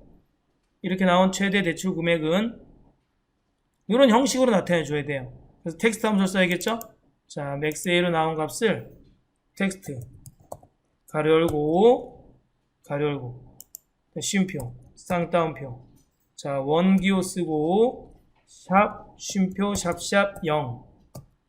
이런 형식으로 나타내 줘야 돼요. 그래서 텍스트 함수를 써야겠죠? 자, max a로 나온 값을 텍스트 가로 열고 쉼표 쌍따옴표 자, 원기호 쓰고 샵 쉼표 샵 0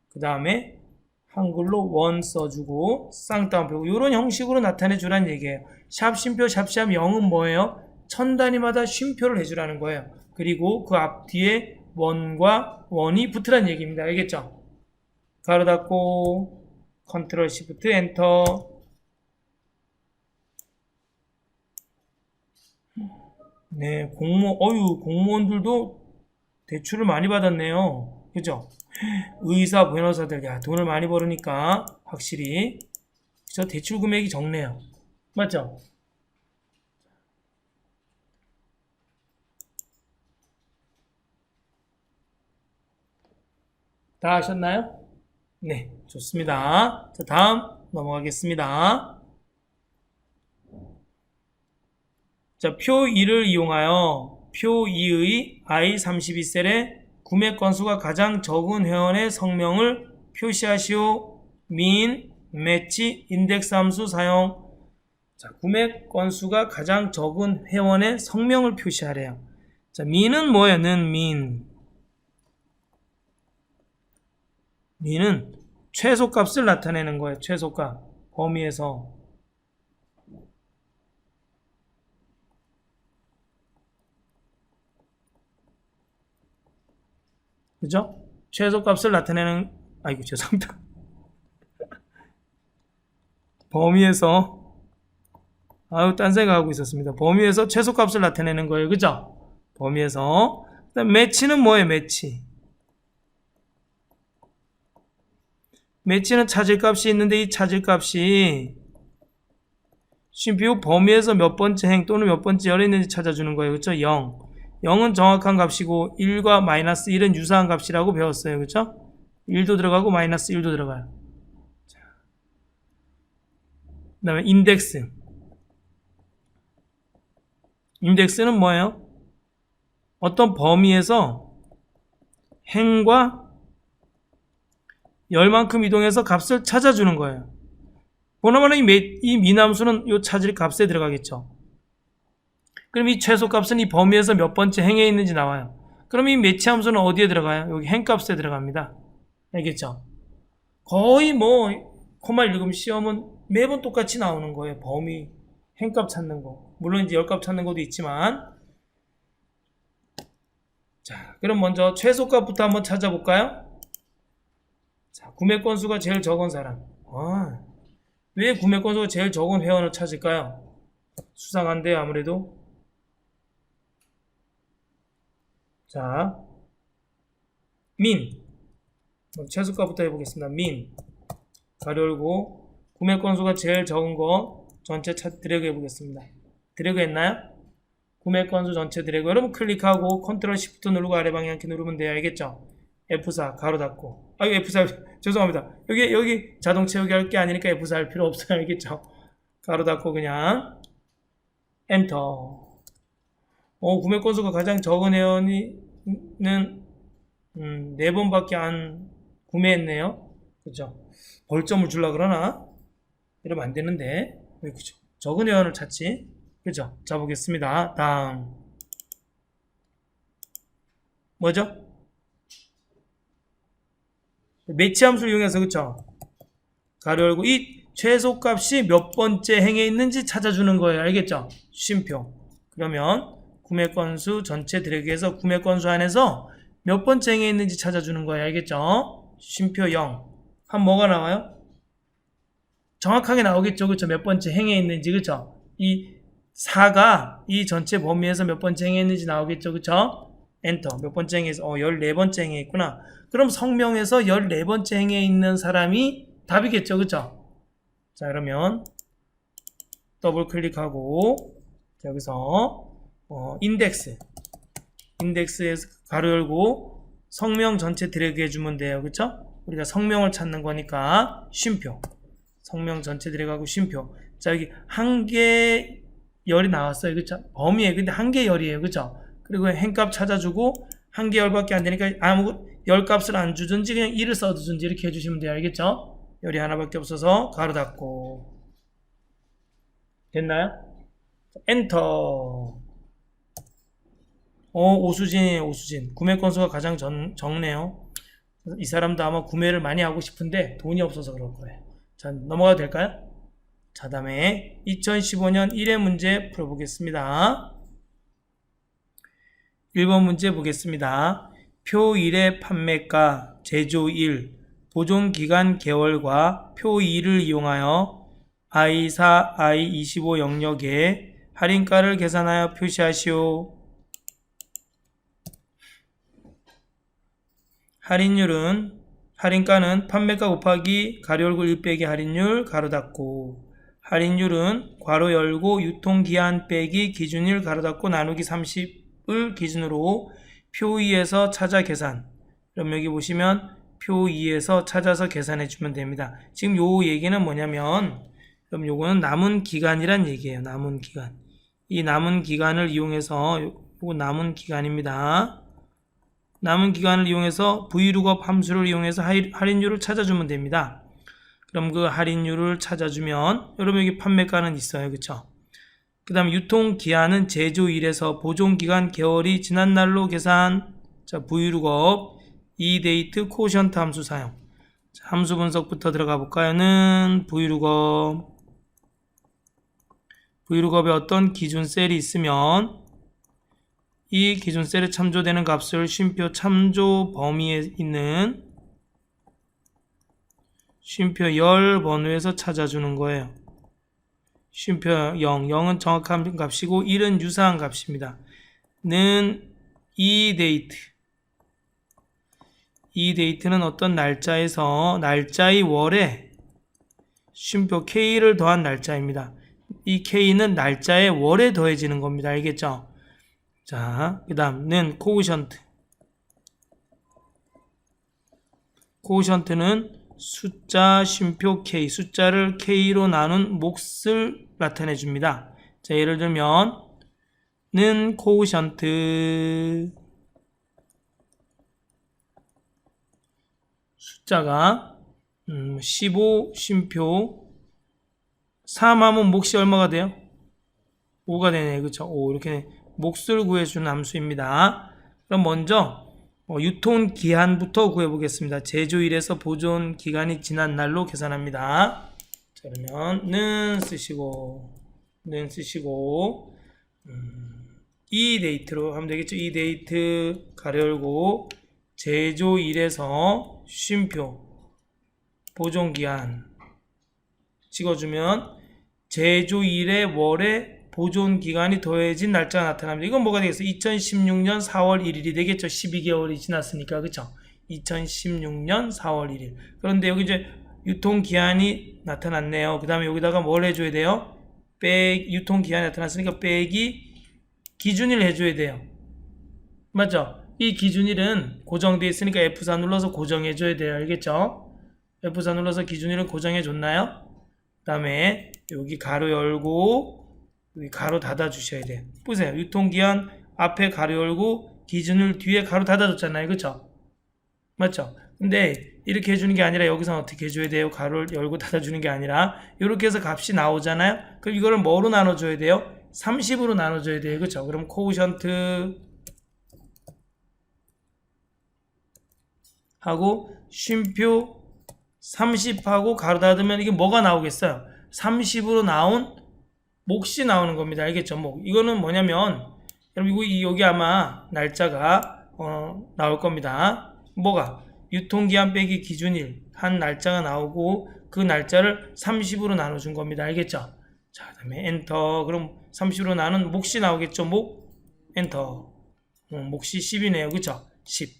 그 다음에 한글로 원 써주고 쌍따옴표 이런 형식으로 나타내 주라는 얘기예요. 샵 쉼표 샵 0은 뭐예요? 천 단위마다 쉼표를 해주라는 거예요. 그리고 그 앞뒤에 원과 원이 붙으라는 얘기입니다. 알겠죠? 가로 닫고 컨트롤 시프트 엔터 네, 공무원들도 대출을 많이 받았네요. 그죠? 의사, 변호사들, 돈을 많이 벌으니까 확실히 그죠? 대출 금액이 적네요. 맞죠? 다 하셨나요? 네, 좋습니다. 자, 다음 넘어가겠습니다. 자, 표 2를 이용하여 표 2의 I32셀에 구매 건수가 가장 적은 회원의 성명을 표시하시오. 민, 매치, 인덱스 함수 사용. 자, 구매 건수가 가장 적은 회원의 성명을 표시하래요. 자, 민은 뭐예요? 는 민은 최소값을 나타내는 거예요. 최소값. 범위에서. 그죠? 최소값을 나타내는, 아이고, 죄송합니다. 범위에서, 딴 생각하고 있었습니다. 범위에서 최소값을 나타내는 거예요. 그죠? 범위에서. 그다음 매치는 뭐예요? 매치는 찾을 값이 있는데 이 찾을 값이 쉼표 범위에서 몇 번째 행 또는 몇 번째 열에 있는지 찾아주는 거예요. 그렇죠? 0은 정확한 값이고 1과 마이너스 1은 유사한 값이라고 배웠어요. 그렇죠? 1도 들어가고 마이너스 1도 들어가요. 그 다음에 인덱스는 뭐예요? 어떤 범위에서 행과 열만큼 이동해서 값을 찾아주는 거예요. 보나마나 이 미남수는 요 찾을 값에 들어가겠죠. 그럼 이 최소값은 이 범위에서 몇 번째 행에 있는지 나와요. 그럼 이 매치 함수는 어디에 들어가요? 여기 행값에 들어갑니다. 알겠죠? 거의 뭐 코마 읽음 시험은 매번 똑같이 나오는 거예요. 범위, 행값 찾는 거. 물론 이제 열값 찾는 것도 있지만. 자, 그럼 먼저 최소값부터 한번 찾아볼까요? 자, 구매 건수가 제일 적은 사람. 왜 구매 건수가 제일 적은 회원을 찾을까요? 수상한데요, 아무래도. 자, 민. 최소값부터 해보겠습니다. 민. 가로 열고, 구매 건수가 제일 적은 거 전체 드래그 해보겠습니다. 드래그 했나요? 구매 건수 전체 드래그. 여러분 클릭하고 컨트롤 시프트 누르고 아래 방향키 누르면 돼요. 알겠죠? F4 가로 닫고. F4 죄송합니다. 여기 자동 채우기 할 게 아니니까 F4 할 필요 없어요. 알겠죠? 가로 닫고 그냥 엔터. 구매 건수가 가장 적은 회원은 4번밖에 안 구매했네요. 그죠? 벌점을 주려고 그러나? 이러면 안 되는데. 왜 그죠? 적은 회원을 찾지? 그죠? 자, 보겠습니다. 다음. 뭐죠? 매치 함수를 이용해서, 그쵸? 가로 열고, 이 최소값이 몇 번째 행에 있는지 찾아주는 거예요. 알겠죠? 쉼표. 그러면, 구매 건수 전체 드래그해서 구매 건수 안에서 몇 번째 행에 있는지 찾아주는 거예요. 알겠죠? 쉼표 0. 한 뭐가 나와요? 정확하게 나오겠죠. 그쵸? 몇 번째 행에 있는지. 그쵸? 이 4가 이 전체 범위에서 몇 번째 행에 있는지 나오겠죠. 그쵸? 엔터. 몇 번째 행에서 14번째 행에 있구나. 그럼 성명에서 14번째 행에 있는 사람이 답이겠죠. 그쵸? 자, 그러면 더블 클릭하고 여기서 인덱스에서 가로 열고 성명 전체 드래그 해주면 돼요. 그쵸? 우리가 성명을 찾는 거니까 쉼표. 성명 전체 드래그하고 쉼표. 자, 여기 한 개 열이 나왔어요. 그쵸? 범위에 근데 한 개 열이에요. 그쵸? 그리고 행값 찾아주고 한 개 열밖에 안 되니까 열 값을 안 주든지 그냥 1을 써두든지 이렇게 해주시면 돼요. 알겠죠? 열이 하나밖에 없어서 가로 닫고. 됐나요? 엔터. 오수진이에요. 오수진. 구매 건수가 가장 적네요. 이 사람도 아마 구매를 많이 하고 싶은데 돈이 없어서 그럴 거예요. 자, 넘어가도 될까요? 자, 다음에 2015년 1회 문제 풀어보겠습니다. 1번 문제 보겠습니다. 표 1의 판매가, 제조 1, 보존기간 개월과 표 2를 이용하여 I4, I25 영역에 할인가를 계산하여 표시하시오. 할인가는 판매가 곱하기 가로 열고 1 빼기 할인율 가로 닫고, 할인율은 괄호 열고 유통기한 빼기 기준일 가로 닫고 나누기 30을 기준으로 표 2에서 찾아 계산. 그럼 여기 보시면 표 2에서 찾아서 계산해 주면 됩니다. 지금 요 얘기는 뭐냐면, 그럼 요거는 남은 기간이란 얘기예요. 남은 기간. 이 남은 기간을 이용해서, 요거 남은 기간입니다. 남은 기간을 이용해서 Vlookup 함수를 이용해서 할인율을 찾아주면 됩니다. 그럼 그 할인율을 찾아주면 여러분 여기 판매가는 있어요. 그쵸? 그 다음 유통기한은 제조 1에서 보존기간 개월이 지난 날로 계산. 자, Vlookup eDate quotient 함수 사용. 자, 함수 분석부터 들어가 볼까요?는 Vlookup에 어떤 기준 셀이 있으면 이 기준 셀에 참조되는 값을 쉼표 참조 범위에 있는 쉼표 열 번호에서 찾아주는 거예요. 쉼표 0, 0은 정확한 값이고 1은 유사한 값입니다. 는 eDate. eDate는 어떤 날짜에서 날짜의 월에 쉼표 K를 더한 날짜입니다. 이 K는 날짜의 월에 더해지는 겁니다. 알겠죠? 자, 그 다음은 quotient. quotient는 숫자 쉼표 K, 숫자를 K로 나눈 몫을 나타내 줍니다. 자, 예를 들면 는 quotient 숫자가 15 쉼표 3하면 몫이 얼마가 돼요? 5가 되네. 그쵸? 5. 이렇게 몫을 구해주는 함수입니다. 그럼 먼저 유통기한부터 구해보겠습니다. 제조일에서 보존기간이 지난 날로 계산합니다. 자, 그러면 는 쓰시고 이 데이트로 하면 되겠죠. 이 데이트 가로 열고 제조일에서 쉼표 보존기한 찍어주면 제조일의 월에 보존기간이 더해진 날짜가 나타납니다. 이건 뭐가 되겠어요? 2016년 4월 1일이 되겠죠. 12개월이 지났으니까. 그쵸? 2016년 4월 1일. 그런데 여기 이제 유통기한이 나타났네요. 그 다음에 여기다가 뭘 해줘야 돼요? 유통기한이 나타났으니까 빼기 기준일 해줘야 돼요. 맞죠? 이 기준일은 고정되어 있으니까 F4 눌러서 고정해줘야 돼요. 알겠죠? F4 눌러서 기준일은 고정해줬나요? 그 다음에 여기 가로 열고 여기 가로 닫아 주셔야 돼요. 보세요. 유통기한 앞에 가로 열고 기준일 뒤에 가로 닫아 줬잖아요. 그쵸? 맞죠? 근데 이렇게 해주는 게 아니라 여기서 어떻게 해줘야 돼요? 가로를 열고 닫아 주는 게 아니라 이렇게 해서 값이 나오잖아요. 그럼 이거를 뭐로 나눠줘야 돼요? 30으로 나눠줘야 돼요. 그쵸? 그럼 코우션트 하고 쉼표 30하고 가로 닫으면 이게 뭐가 나오겠어요? 30으로 나온 몫이 나오는 겁니다. 알겠죠? 목. 이거는 뭐냐면 여러분 여기 아마 날짜가 나올 겁니다. 뭐가? 유통기한 빼기 기준일 한 날짜가 나오고 그 날짜를 30으로 나눠준 겁니다. 알겠죠? 자, 그 다음에 엔터. 그럼 30으로 나눈 몫이 나오겠죠? 목 엔터. 몫이 10이네요. 그쵸? 10.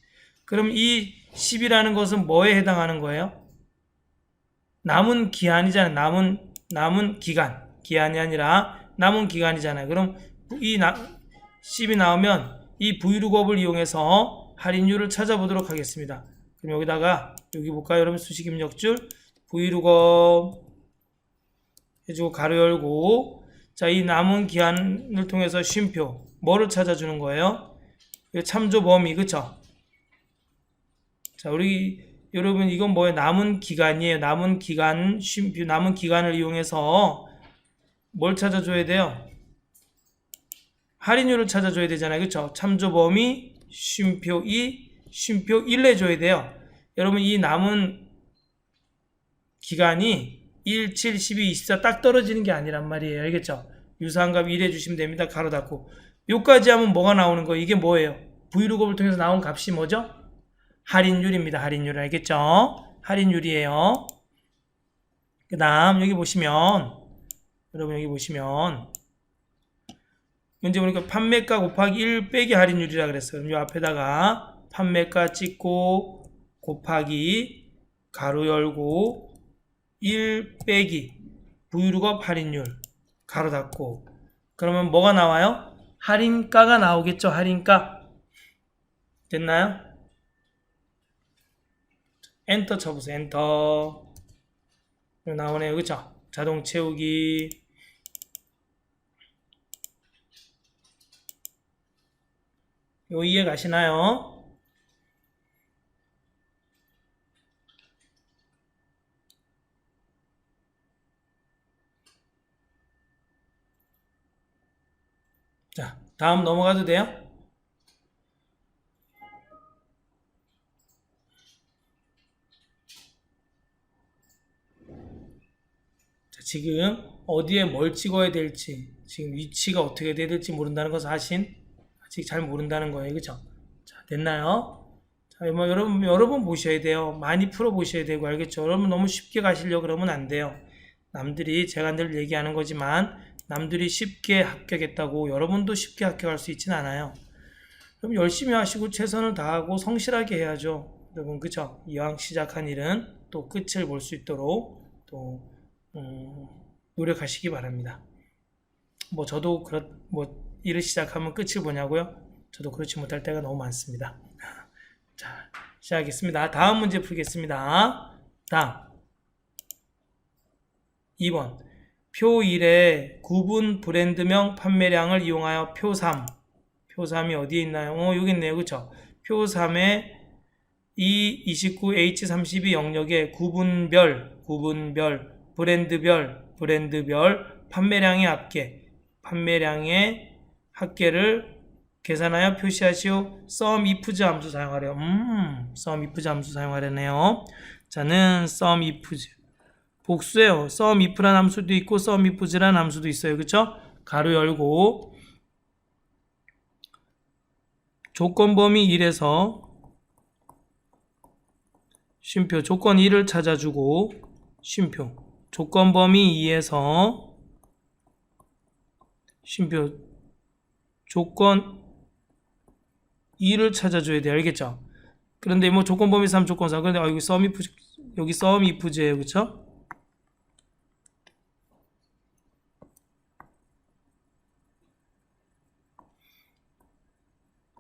그럼 이 10이라는 것은 뭐에 해당하는 거예요? 남은 기한이잖아요. 남은 기간. 기한이 아니라 남은 기간이잖아요. 그럼 이 10이 나오면 이 브이룩업을 이용해서 할인율을 찾아보도록 하겠습니다. 그럼 여기다가 여기 볼까요? 여러분 수식 입력줄 브이룩업 해주고 가로 열고 자, 이 남은 기한을 통해서 쉼표 뭐를 찾아주는 거예요? 참조 범위 그쵸? 자, 우리 여러분 이건 뭐예요? 남은 기간이에요. 남은 기간 쉼표 남은 기간을 이용해서 뭘 찾아줘야 돼요? 할인율을 찾아줘야 되잖아요. 그쵸? 참조 범위 쉼표 2 쉼표 1 해줘야 돼요. 여러분 이 남은 기간이 1, 7, 12, 24 딱 떨어지는 게 아니란 말이에요. 알겠죠? 유사한 값 1 해주시면 됩니다. 가로 닫고 요까지 하면 뭐가 나오는 거예요? 이게 뭐예요? 브이룩업을 통해서 나온 값이 뭐죠? 할인율입니다. 할인율 알겠죠? 할인율이에요. 그 다음 여기 보시면 여러분 여기 보시면 문제 보니까 판매가 곱하기 1 빼기 할인율이라 그랬어요. 그럼 이 앞에다가 판매가 찍고 곱하기 가로 열고 1 빼기 브이룩업 할인율 가로 닫고 그러면 뭐가 나와요? 할인가가 나오겠죠. 할인가 됐나요? 엔터 쳐보세요. 엔터 나오네요. 그쵸? 자동 채우기 요 이해 가시나요? 자, 다음 넘어가도 돼요? 자, 지금 어디에 뭘 찍어야 될지 지금 위치가 어떻게 돼야 될지 모른다는 거 사실 아직 잘 모른다는 거예요. 그쵸? 자, 됐나요? 자, 뭐 여러 번 보셔야 돼요. 많이 풀어 보셔야 되고 알겠죠? 여러분 너무 쉽게 가시려고 그러면 안 돼요. 남들이 제가 늘 얘기하는 거지만 남들이 쉽게 합격했다고 여러분도 쉽게 합격할 수 있진 않아요. 그럼 열심히 하시고 최선을 다하고 성실하게 해야죠. 여러분 그쵸? 이왕 시작한 일은 또 끝을 볼 수 있도록 또 노력하시기 바랍니다. 뭐 저도 일을 시작하면 끝을 보냐고요? 저도 그렇지 못할 때가 너무 많습니다. 자, 시작하겠습니다. 다음 문제 풀겠습니다. 다음 2번 표 1에 구분 브랜드명 판매량을 이용하여 표 3. 표 3이 어디에 있나요? 여기 있네요. 그쵸? 표 3에 E29, H32 영역에 구분별, 브랜드별 판매량의 합계, 판매량의 합계를 계산하여 표시하시오. sumIfs 함수 사용하래요. sumIfs 함수 사용하려네요. 자는 sumIfs 복수예요. sumIf라는 함수도 있고 sumIfs라는 함수도 있어요. 그쵸? 가로 열고 조건 범위 1에서 쉼표 조건 1을 찾아주고 쉼표 조건 범위 2에서 쉼표 조건 2를 찾아줘야 돼. 알겠죠? 그런데 뭐 조건 범위 3 조건 4 그런데 여기 sumifs예요. 그쵸?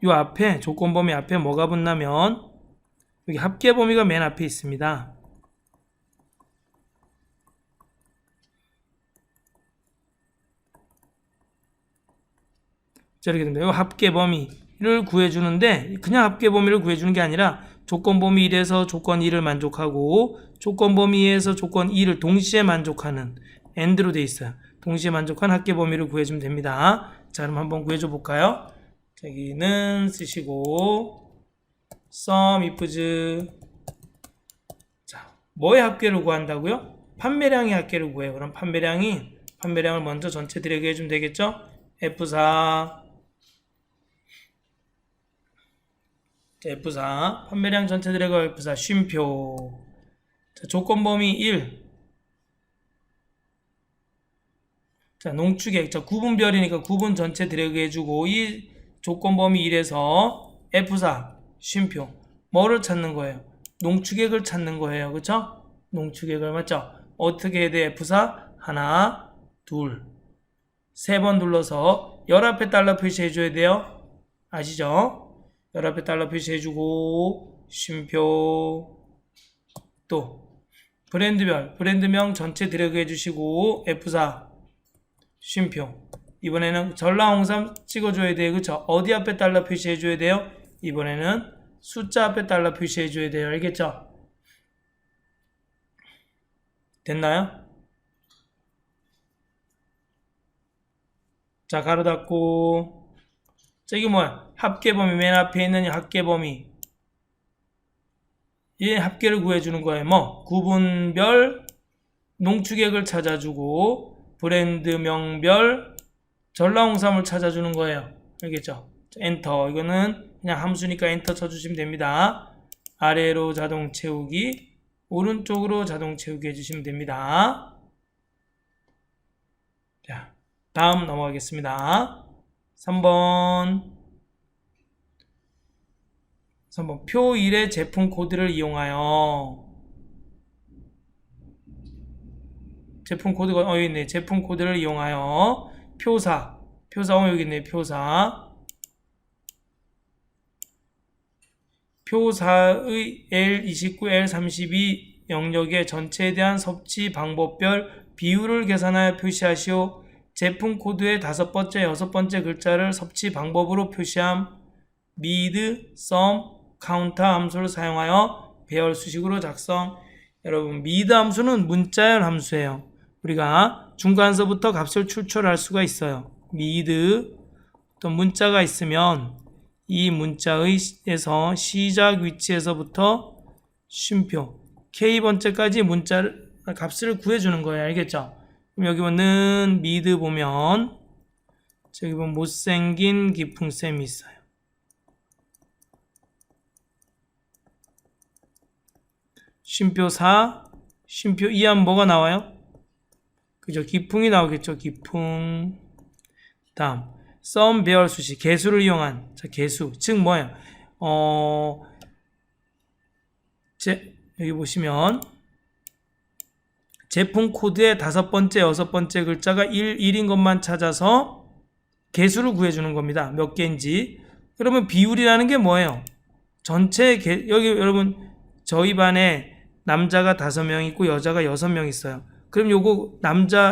요 앞에 조건 범위 앞에 뭐가 붙냐면 여기 합계 범위가 맨 앞에 있습니다. 자, 이렇게 됩니다. 이 합계 범위를 구해주는데 그냥 합계 범위를 구해주는 게 아니라 조건 범위 1에서 조건 2를 만족하고 조건 범위 2에서 조건 2를 동시에 만족하는 AND로 되어 있어요. 동시에 만족한 합계 범위를 구해주면 됩니다. 자, 그럼 한번 구해줘 볼까요? 여기는 쓰시고 sumifs 자, 뭐의 합계를 구한다고요? 판매량의 합계를 구해요. 그럼 판매량을 먼저 전체 드래그 해주면 되겠죠? F4 F4 판매량 전체 드래그 F4 쉼표 자, 조건 범위 1 자, 농축액 자, 구분별이니까 구분 전체 드래그 해주고 이 조건 범위 1에서 F4 쉼표 뭐를 찾는 거예요? 농축액을 찾는 거예요. 그쵸? 농축액을 맞죠? 어떻게 해야 돼? F4 하나 둘 세 번 눌러서 열 앞에 달러 표시해줘야 돼요. 아시죠? 열 앞에 달러 표시해주고 쉼표 또 브랜드별 브랜드명 전체 드래그 해주시고 F4 쉼표 이번에는 전라홍삼 찍어줘야 돼요. 그쵸? 어디 앞에 달러 표시해줘야 돼요? 이번에는 숫자 앞에 달러 표시해줘야 돼요. 알겠죠? 됐나요? 자, 가로 닫고 저기 뭐야? 합계범위 맨 앞에 있는 합계범위 이 합계를 구해주는 거예요. 뭐? 구분별 농축액을 찾아주고 브랜드명별 전라홍삼을 찾아주는 거예요. 알겠죠? 엔터 이거는 그냥 함수니까 엔터 쳐주시면 됩니다. 아래로 자동 채우기 오른쪽으로 자동 채우기 해주시면 됩니다. 자, 다음 넘어가겠습니다. 3번 표 1의 제품 코드를 이용하여 제품 코드가 여기 있네. 제품 코드를 이용하여 표사 여기 있네. 표사의 L29, L32 영역의 전체에 대한 섭취 방법별 비율을 계산하여 표시하시오. 제품 코드의 5번째, 6번째 글자를 섭취 방법으로 표시함. mid, sum, counter 함수를 사용하여 배열 수식으로 작성. 여러분, mid 함수는 문자열 함수예요. 우리가 중간서부터 값을 추출할 수가 있어요. mid 어떤 문자가 있으면 이 문자에서 시작 위치에서부터 쉼표 k번째까지 문자를 값을 구해주는 거예요. 알겠죠? 그럼 여기 보면 mid 보면 저기 보면 못생긴 기풍쌤이 있어요. 쉼표 4 쉼표 2 하면 뭐가 나와요? 그죠? 기풍이 나오겠죠. 기풍. 다음 sum 배열 수식 개수를 이용한 자 개수 즉 뭐예요? 여기 보시면 제품 코드의 5번째, 6번째 글자가 1인 것만 찾아서 개수를 구해주는 겁니다. 몇 개인지. 그러면 비율이라는 게 뭐예요? 전체 여기 여러분 저희 반에 남자가 5명 있고 여자가 6명 있어요. 그럼 요거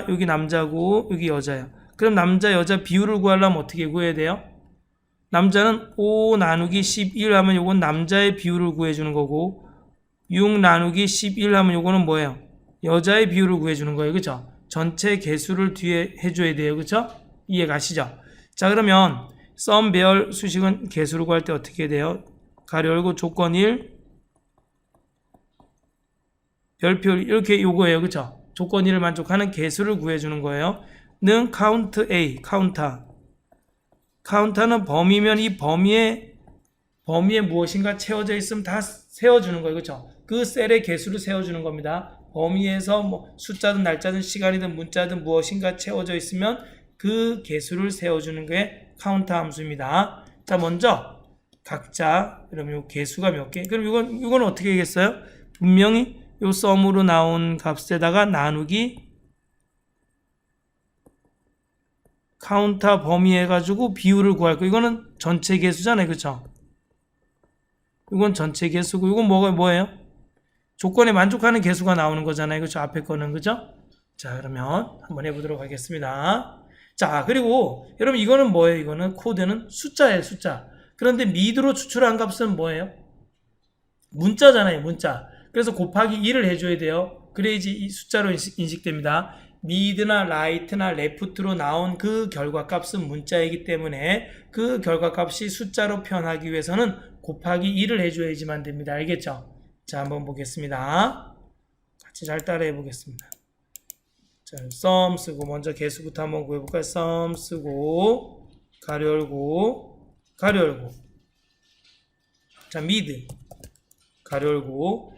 여기 남자고 여기 여자예요. 그럼 남자 여자 비율을 구하려면 어떻게 구해야 돼요? 남자는 5 나누기 11 하면 요건 남자의 비율을 구해주는 거고 6 나누기 11 하면 요거는 뭐예요? 여자의 비율을 구해주는 거예요. 그쵸? 전체 개수를 뒤에 해줘야 돼요. 그쵸? 이해 가시죠? 자, 그러면 썸 배열 수식은 개수를 구할 때 어떻게 돼요? 가로 열고 조건 1 별표 이렇게 요거예요. 그쵸? 조건 1을 만족하는 개수를 구해주는 거예요. 는 count A, 카운터는 범위면 이 범위에 무엇인가 채워져 있으면 다 세워주는 거예요. 그쵸? 그 셀의 개수를 세워주는 겁니다. 범위에서 뭐 숫자든 날짜든 시간이든 문자든 무엇인가 채워져 있으면 그 개수를 세워주는 게 카운터 함수입니다. 자, 먼저 각자 그러면 요 개수가 몇 개? 그럼 이건 어떻게 되겠어요? 분명히 요 썸으로 나온 값에다가 나누기 카운터 범위 해가지고 비율을 구할 거. 이거는 전체 개수잖아요. 그쵸? 이건 전체 개수고 이건 뭐예요? 조건에 만족하는 개수가 나오는 거잖아요. 그쵸? 앞에 거는 그죠? 자, 그러면 한번 해보도록 하겠습니다. 자, 그리고 여러분 이거는 뭐예요? 이거는 코드는 숫자예요. 숫자. 그런데 미드로 추출한 값은 뭐예요? 문자잖아요. 문자. 그래서 곱하기 1을 해줘야 돼요. 그래야지 이 숫자로 인식됩니다. 미드나 라이트나 레프트로 나온 그 결과값은 문자이기 때문에 그 결과값이 숫자로 표현하기 위해서는 곱하기 1을 해줘야지만 됩니다. 알겠죠? 자, 한번 보겠습니다. 같이 잘 따라해 보겠습니다. 자, 썸 쓰고 먼저 개수부터 한번 구해볼까요? 썸 쓰고 가로 열고 자, 미드 가로 열고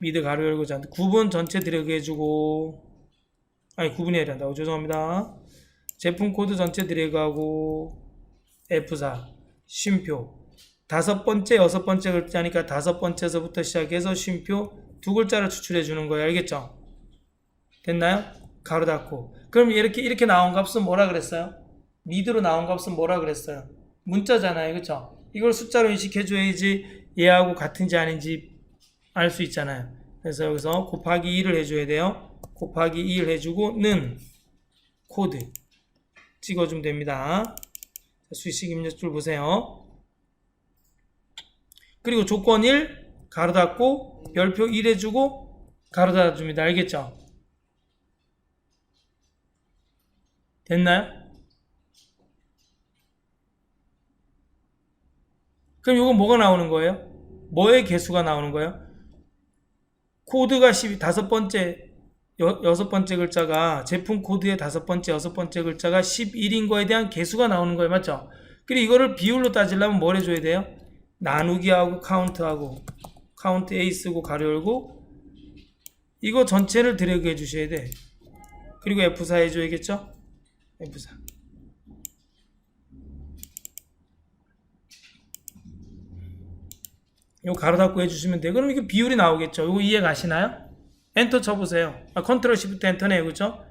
미드 가로 열고 자, 9분 전체 들어가게 해주고 아니 9분이 해야 된다고 죄송합니다. 제품 코드 전체 들어가고 F4 쉼표 다섯 번째 여섯 번째 글자니까 다섯 번째서부터 시작해서 쉼표 두 글자를 추출해 주는 거예요. 알겠죠? 됐나요? 가로 닫고 그럼 이렇게 나온 값은 뭐라 그랬어요? 미드로 나온 값은 뭐라 그랬어요? 문자잖아요. 그쵸? 이걸 숫자로 인식해 줘야지 얘하고 같은지 아닌지 알 수 있잖아요. 그래서 여기서 곱하기 2를 해줘야 돼요. 곱하기 2를 해주고 는 코드 찍어주면 됩니다. 수식 입력줄 보세요. 그리고 조건 1 가로 닫고 별표 1 해주고 가로 닫아줍니다. 알겠죠? 됐나요? 그럼 이건 뭐가 나오는 거예요? 뭐의 개수가 나오는 거예요? 코드가 다섯 번째, 여섯 번째 글자가 제품 코드의 다섯 번째, 여섯 번째 글자가 11인 거에 대한 개수가 나오는 거예요. 맞죠? 그리고 이거를 비율로 따지려면 뭘 해줘야 돼요? 나누기하고 카운트하고 카운트 A 쓰고 가로 열고 이거 전체를 드래그 해주셔야 돼. 그리고 F4 해줘야겠죠? F4 이거 가로 닫고 해주시면 돼요. 그럼 이게 비율이 나오겠죠. 이거 이해 가시나요? 엔터 쳐보세요. 컨트롤 시프트 엔터네요. 그죠?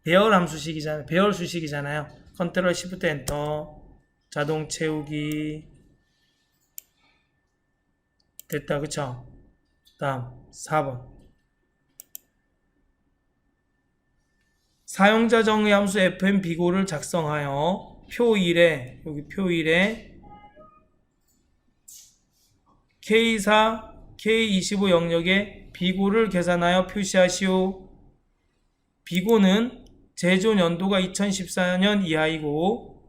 배열 함수식이잖아요. 배열 수식이잖아요. 컨트롤 시프트 엔터 자동 채우기 됐다. 그쵸? 다음 4번 사용자 정의 함수 fn 비고를 작성하여 표 1에 여기 표 1에 K4, K25 영역에 비고를 계산하여 표시하시오. 비고는 제조 연도가 2014년 이하이고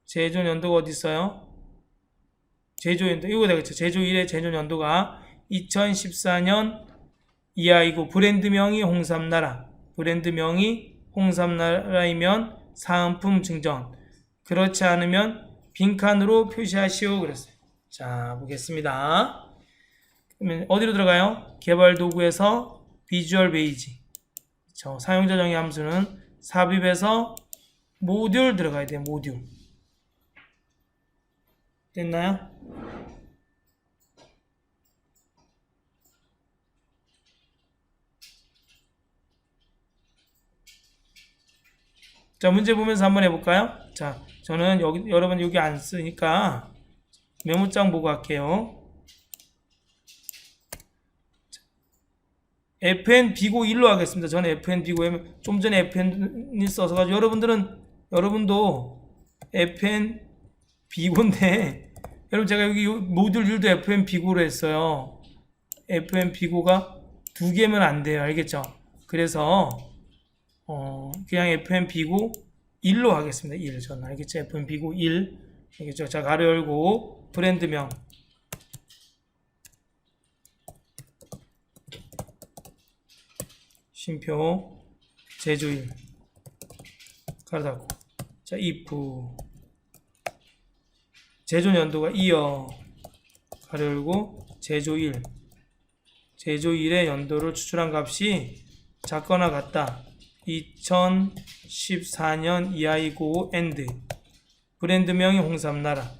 제조 연도가 어디 있어요? 제조 연도 이거 되겠죠. 제조 1의 제조 연도가 2014년 이하이고 브랜드명이 홍삼나라 브랜드명이 홍삼나라이면 사은품 증정 그렇지 않으면 빈칸으로 표시하시오 그랬어요. 자, 보겠습니다. 그러면 어디로 들어가요? 개발 도구에서 비주얼 베이지. 그렇죠. 사용자 정의 함수는 삽입에서 모듈 들어가야 돼요. 모듈. 됐나요? 자, 문제 보면서 한번 해볼까요? 자, 저는 여러분 여기 안 쓰니까 메모장 보고 할게요. fn 비고 1로 하겠습니다. 저는 fn 비고 좀 전에 fn이 써서 가지고 여러분도 fn 비고인데 여러분 제가 여기 모듈 1도 fn 비고로 했어요. fn 비고가 두 개면 안 돼요. 알겠죠? 그래서 그냥 fn 비고 1로 하겠습니다. 1 저는 알겠죠? fn 비고 1 알겠죠? 자, 가로 열고 브랜드명 쉼표 제조일 가로 닫고 자, if 제조 연도가 이어 가로 열고 제조일 제조일의 연도를 추출한 값이 작거나 같다. 2014년 이하이고 and 브랜드명이 홍삼나라.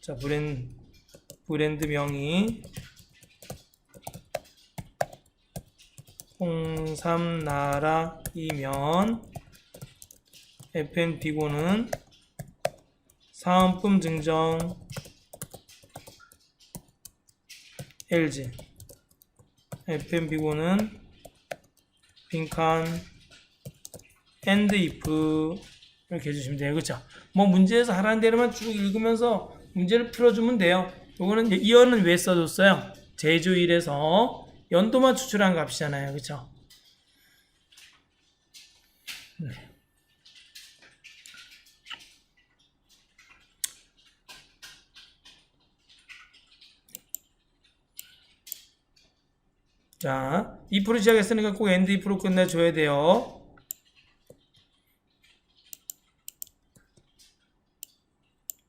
자, 브랜드명이 홍삼나라이면 fn 비고는 사은품 증정 LG fn 비고는 빈칸 and if 이렇게 해주시면 돼요. 그렇죠? 뭐 문제에서 하라는 대로만 쭉 읽으면서 문제를 풀어주면 돼요. 요거는 이어는 왜 써줬어요? 제조일에서 연도만 추출한 값이잖아요. 그렇죠? 네. 자, if로 시작했으니까 꼭 end if로 끝내줘야 돼요.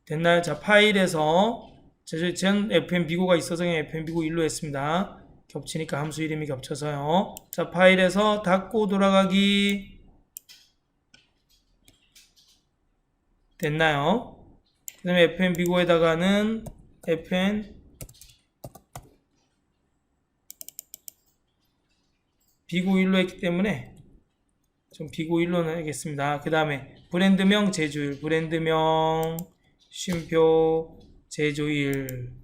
됐나요? 자, 파일에서 전 fn 비고가 있어서 그냥 fn 비고 1로 했습니다. 겹치니까 함수 이름이 겹쳐서요. 자, 파일에서 닫고 돌아가기 됐나요? 그 다음에 fn 비고에다가는 fn 비고 1로 했기 때문에 좀 비고 1로 하겠습니다. 그 다음에 브랜드명 제조일 브랜드명 쉼표 제조일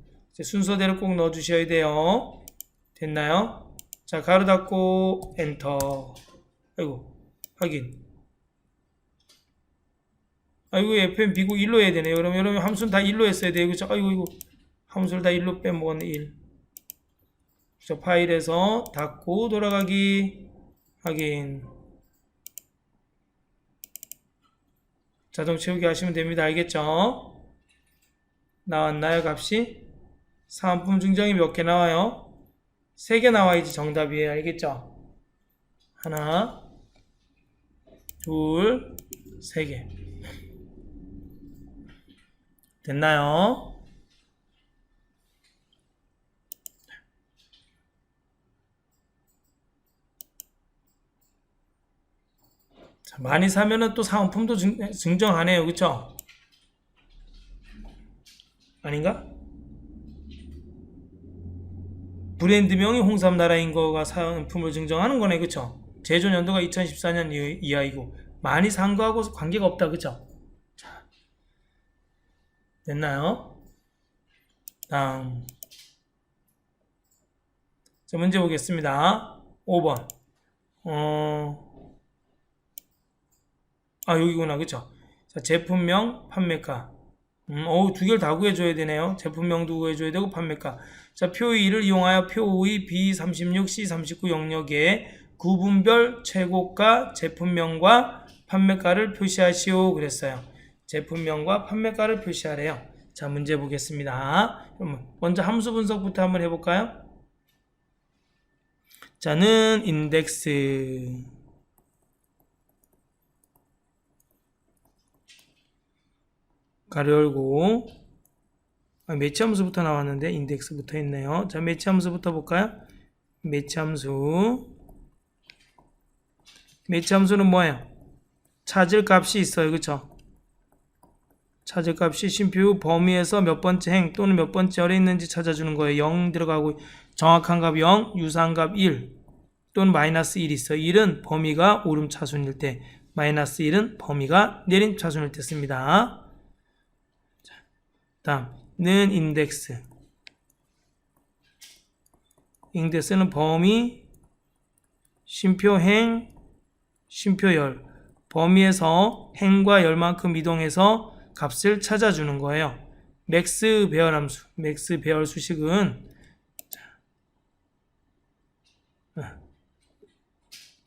순서대로 꼭 넣어주셔야 돼요. 됐나요? 자, 가로 닫고 엔터. 아이고 확인. 아이고 fn 비고 1로 해야 되네요. 여러분 함수는 다 1로 했어야 돼요. 그쵸? 아이고 이거 함수를 다 1로 빼먹었네. 1. 저 파일에서 닫고 돌아가기 확인. 자동 채우기 하시면 됩니다. 알겠죠? 나왔나요? 값이? 사은품 증정이 몇 개 나와요? 3개 나와야지 정답이에요. 알겠죠? 하나, 둘, 3개. 됐나요? 자, 많이 사면은 또 사은품도 증정하네요. 그쵸? 아닌가? 브랜드명이 홍삼나라인 거가 사은품을 증정하는 거네. 그쵸? 제조 연도가 2014년 이하이고 많이 산 거하고 관계가 없다. 그쵸? 자, 됐나요? 다음 자, 문제 보겠습니다. 5번 여기구나. 그쵸? 자, 제품명 판매가 두 개를 다 구해줘야 되네요. 제품명도 구해줘야 되고 판매가. 자, 표 2를 이용하여 표 5의 B36, C39 영역에 구분별 최고가 제품명과 판매가를 표시하시오 그랬어요. 제품명과 판매가를 표시하래요. 자, 문제 보겠습니다. 그럼 먼저 함수 분석부터 한번 해볼까요? 자는 인덱스 가로 열고 매치 함수부터 나왔는데 인덱스부터 있네요. 자, 매치 함수부터 볼까요? 매치 함수는 뭐예요? 찾을 값이 있어요. 그쵸? 찾을 값이 쉼표 범위에서 몇 번째 행 또는 몇 번째 열에 있는지 찾아주는 거예요. 0 들어가고 정확한 값 0, 유사한 값 1 또는 마이너스 1 있어요. 1은 범위가 오름차순일 때, 마이너스 1은 범위가 내림차순일 때 씁니다. 다음은 인덱스. 인덱스는 범위, 쉼표행, 쉼표열. 범위에서 행과 열만큼 이동해서 값을 찾아주는 거예요. 맥스 배열 함수. 맥스 배열 수식은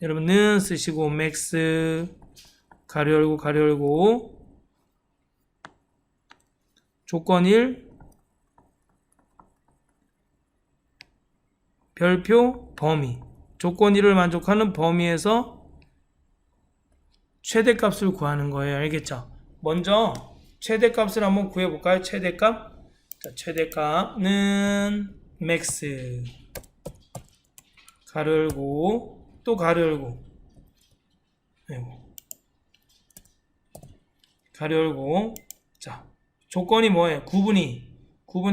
여러분 는 쓰시고 맥스 가로 열고 조건 1 별표 범위 조건 1을 만족하는 범위에서 최대값을 구하는 거예요. 알겠죠? 먼저 최대값을 한번 구해볼까요? 최대값. 자, 최대값은 맥스 가로 열고 또 가로 열고 가로 열고 자 조건이 뭐예요? 구분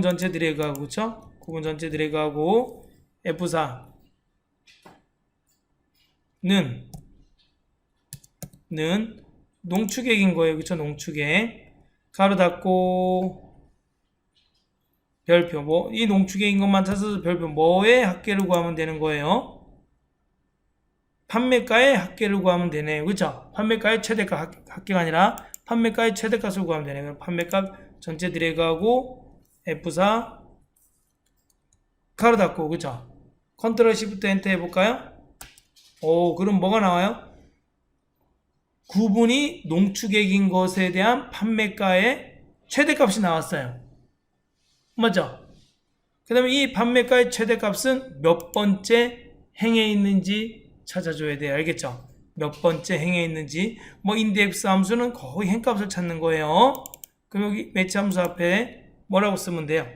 전체 드래그하고 그쵸? 구분 전체 드래그하고 F4 는 농축액인 거예요. 그쵸? 농축액 가로 닫고 별표 이 농축액인 것만 찾아서 별표 뭐의 합계를 구하면 되는 거예요. 판매가의 합계를 구하면 되네요. 그쵸? 판매가의 최대값 합계가 아니라 판매가의 최대값을 구하면 되네요. 판매값 전체 드래그하고 F4 가로 닫고 그쵸? 컨트롤 시프트 엔터 해볼까요? 그럼 뭐가 나와요? 구분이 농축액인 것에 대한 판매가의 최대값이 나왔어요. 맞죠? 그 다음에 이 판매가의 최대값은 몇 번째 행에 있는지 찾아줘야 돼요. 알겠죠? 몇 번째 행에 있는지 인덱스 함수는 거의 행값을 찾는 거예요. 그럼 여기 매치 함수 앞에 뭐라고 쓰면 돼요?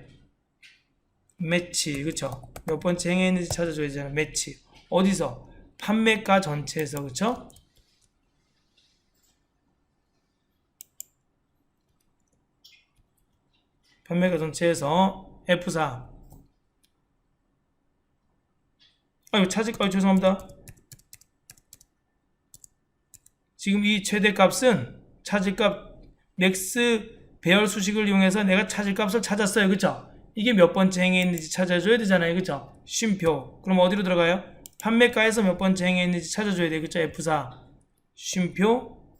매치 그쵸? 몇 번째 행에 있는지 찾아줘야 되잖아요. 매치 어디서? 판매가 전체에서 그쵸? 판매가 전체에서 F4 죄송합니다. 지금 이 최대값은 차질값 맥스 배열 수식을 이용해서 내가 차질값을 찾았어요. 그쵸? 이게 몇 번째 행에 있는지 찾아줘야 되잖아요. 그쵸? 쉼표 그럼 어디로 들어가요? 판매가에서 몇 번째 행에 있는지 찾아줘야 돼요. 그쵸? F4 쉼표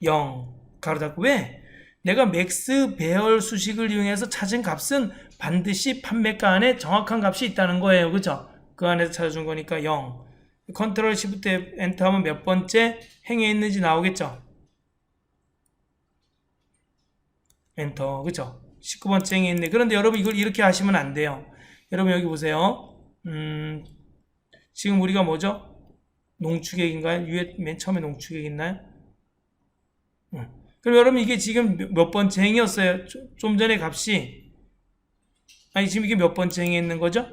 0 가로 닫고 왜? 내가 맥스 배열 수식을 이용해서 찾은 값은 반드시 판매가 안에 정확한 값이 있다는 거예요. 그쵸? 그 안에서 찾아준 거니까 0 컨트롤 시프트 엔터 하면 몇 번째 행에 있는지 나오겠죠? 엔터 그쵸? 19번째 행에 있네. 그런데 여러분 이걸 이렇게 하시면 안 돼요. 여러분 여기 보세요. 지금 우리가 뭐죠? 농축액인가요? 위에 맨 처음에 농축액 있나요? 그럼 여러분 이게 지금 몇 번째 행이었어요? 좀 전에 값이 지금 이게 몇 번째 행에 있는 거죠?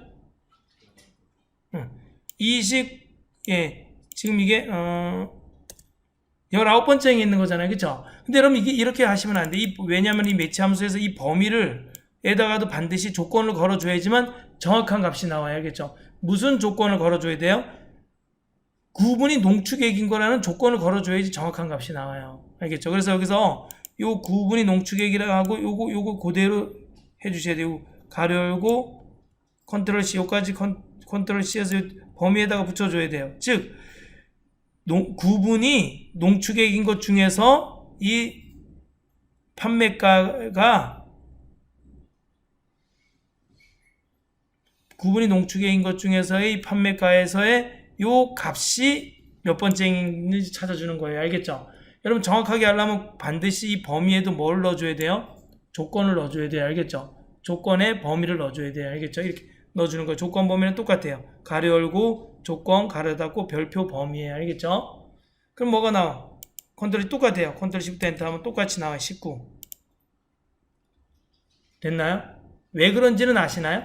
지금 이게 19번째 행에 있는 거잖아요. 그쵸? 근데 여러분 이게 이렇게 하시면 안 돼. 왜냐면 이 매치 함수에서 이 범위를 에다가도 반드시 조건을 걸어줘야지만 정확한 값이 나와요. 알겠죠? 무슨 조건을 걸어줘야 돼요? 구분이 농축액인 거라는 조건을 걸어줘야지 정확한 값이 나와요. 알겠죠? 그래서 여기서 요 구분이 농축액이라고 하고 요거 그대로 해주셔야 돼요. 가로 열고 컨트롤 C 요까지 컨트롤 C에서 범위에다가 붙여줘야 돼요. 즉 구분이 농축액인 것 중에서 이 판매가가 구분이 농축액인 것 중에서의 판매가에서의 요 값이 몇 번째인지 찾아주는 거예요. 알겠죠? 여러분 정확하게 하려면 반드시 이 범위에도 뭘 넣어줘야 돼요? 조건을 넣어줘야 돼요. 알겠죠? 조건에 범위를 넣어줘야 돼요. 알겠죠? 이렇게 넣어주는 거예요. 조건 범위는 똑같아요. 가로 열고 조건 가로 닫고 별표 범위예요. 알겠죠? 그럼 뭐가 나와? 컨트롤이 똑같아요. 컨트롤 시프트 엔터 하면 똑같이 나와요. 19 됐나요? 왜 그런지는 아시나요?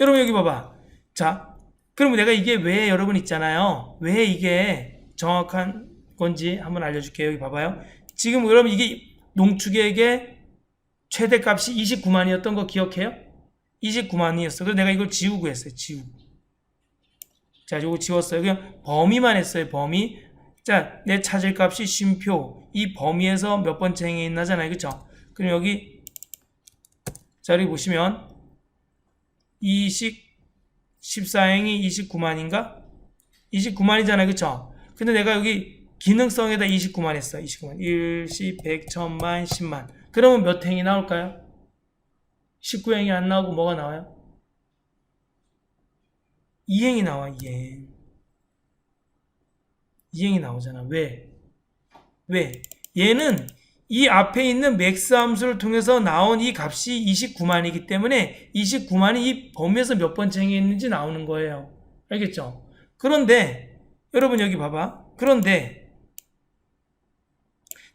여러분 여기 봐봐. 자, 그럼 내가 이게 왜 여러분 있잖아요. 왜 이게 정확한 건지 한번 알려줄게요. 여기 봐봐요. 지금 여러분 이게 농축액의 최대값이 29만이었던 거 기억해요? 29만이었어. 그래서 내가 이걸 지우고 했어요. 지우고. 자, 이거 지웠어요. 그냥 범위만 했어요. 범위. 자, 내 찾을 값이 쉼표. 이 범위에서 몇 번째 행에 있나잖아요. 그쵸? 그럼 여기 자, 여기 보시면 14행이 29만인가? 29만이잖아요. 그쵸? 근데 내가 여기 기능성에다 29만 했어. 29만. 1, 10, 100, 1000만, 10만. 그러면 몇 행이 나올까요? 19행이 안 나오고 뭐가 나와요? 이행이 나와. 이행이 나오잖아. 왜? 얘는 이 앞에 있는 맥스 함수를 통해서 나온 이 값이 29만이기 때문에 29만이 이 범위에서 몇 번째 행에 있는지 나오는 거예요. 알겠죠? 그런데 여러분 여기 봐봐. 그런데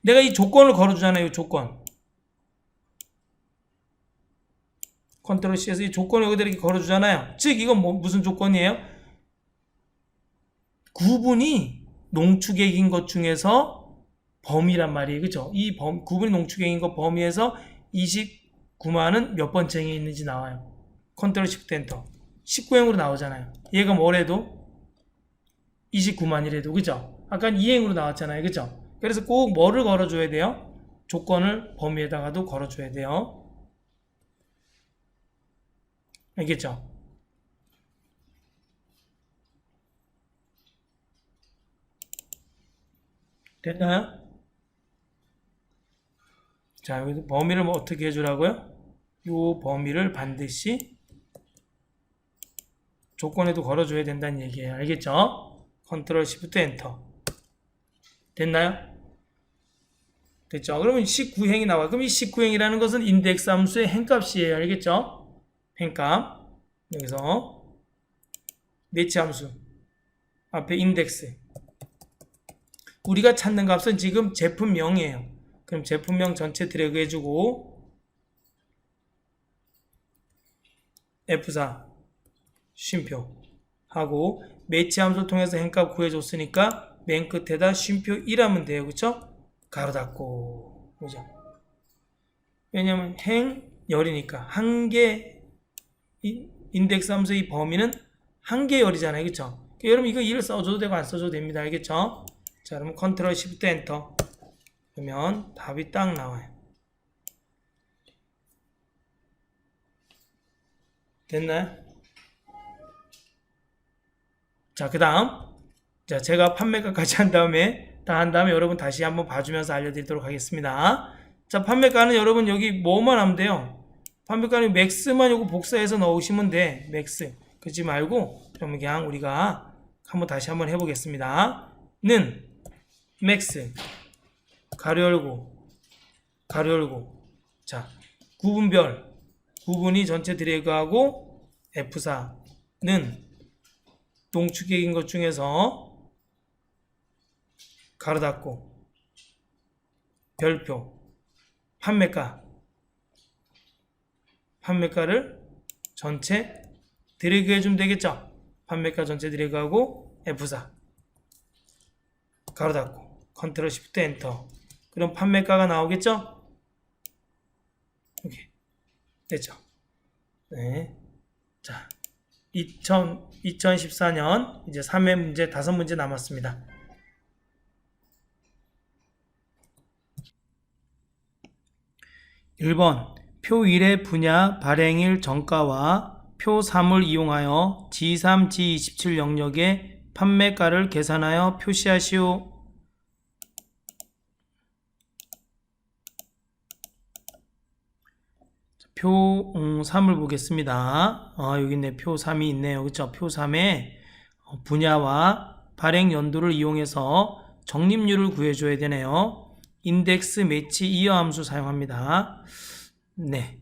내가 이 조건을 걸어주잖아요. 이 조건. 컨트롤 C에서 이 조건을 여기다 이렇게 걸어주잖아요. 즉 이건 무슨 조건이에요? 구분이 농축액인 것 중에서 범위란 말이에요. 그죠? 이 구분이 농축액인 것 범위에서 29만은 몇 번째 행에 있는지 나와요. 컨트롤 Shift 엔터. 19행으로 나오잖아요. 얘가 뭐래도 29만이래도. 그죠? 아까 2행으로 나왔잖아요. 그죠? 그래서 꼭 뭐를 걸어줘야 돼요? 조건을 범위에다가도 걸어줘야 돼요. 알겠죠? 됐나요? 자, 여기 범위를 뭐 어떻게 해주라고요? 이 범위를 반드시 조건에도 걸어줘야 된다는 얘기예요. 알겠죠? 컨트롤 시프트 엔터. 됐나요? 됐죠? 그러면 19행이 나와. 그럼 이 19행이라는 것은 인덱스 함수의 행값이에요. 알겠죠? 행값. 여기서 매치 함수 앞에 인덱스. 우리가 찾는 값은 지금 제품명이에요. 그럼 제품명 전체 드래그 해주고 F4 쉼표 하고 매치 함수를 통해서 행값 구해줬으니까 맨 끝에다 쉼표 1 하면 돼요. 그쵸? 가로 닫고. 그죠? 왜냐면 행열이니까 한 개 인덱스 함수의 이 범위는 한 개 열이잖아요. 그쵸? 그러니까 여러분 이거 1을 써줘도 되고 안 써줘도 됩니다. 알겠죠? 자, 그러면 컨트롤 시프트 엔터. 그러면 답이 딱 나와요. 됐나요? 자, 그 다음. 자, 제가 판매가까지 한 다음에 여러분 다시 한번 봐주면서 알려드리도록 하겠습니다. 자, 판매가는 여러분 여기 뭐만 하면 돼요? 판매가는 맥스만 요거 복사해서 넣으시면 돼. 맥스. 그러지 말고, 그냥 우리가 다시 한번 해보겠습니다. 는, 맥스. 가로 열고. 자, 구분별. 구분이 전체 드래그하고, F4는 농축액인 것 중에서 가로 닫고 별표 판매가를 전체 드래그 해주면 되겠죠. 판매가 전체 드래그하고 F4 가로 닫고 컨트롤 시프트 엔터. 그럼 판매가가 나오겠죠. 오케이. 됐죠. 네. 자, 2014년 이제 3회 문제 5문제 남았습니다. (1번) 표 1의 분야 발행일 정가와 표 3을 이용하여 G3, G27 영역의 판매가를 계산하여 표시하시오. 표 3을 보겠습니다. 여기 있네. 표 3이 있네요. 그쵸? 표 3에 분야와 발행 연도를 이용해서 적립률을 구해줘야 되네요. 인덱스 매치 이어 함수 사용합니다. 네.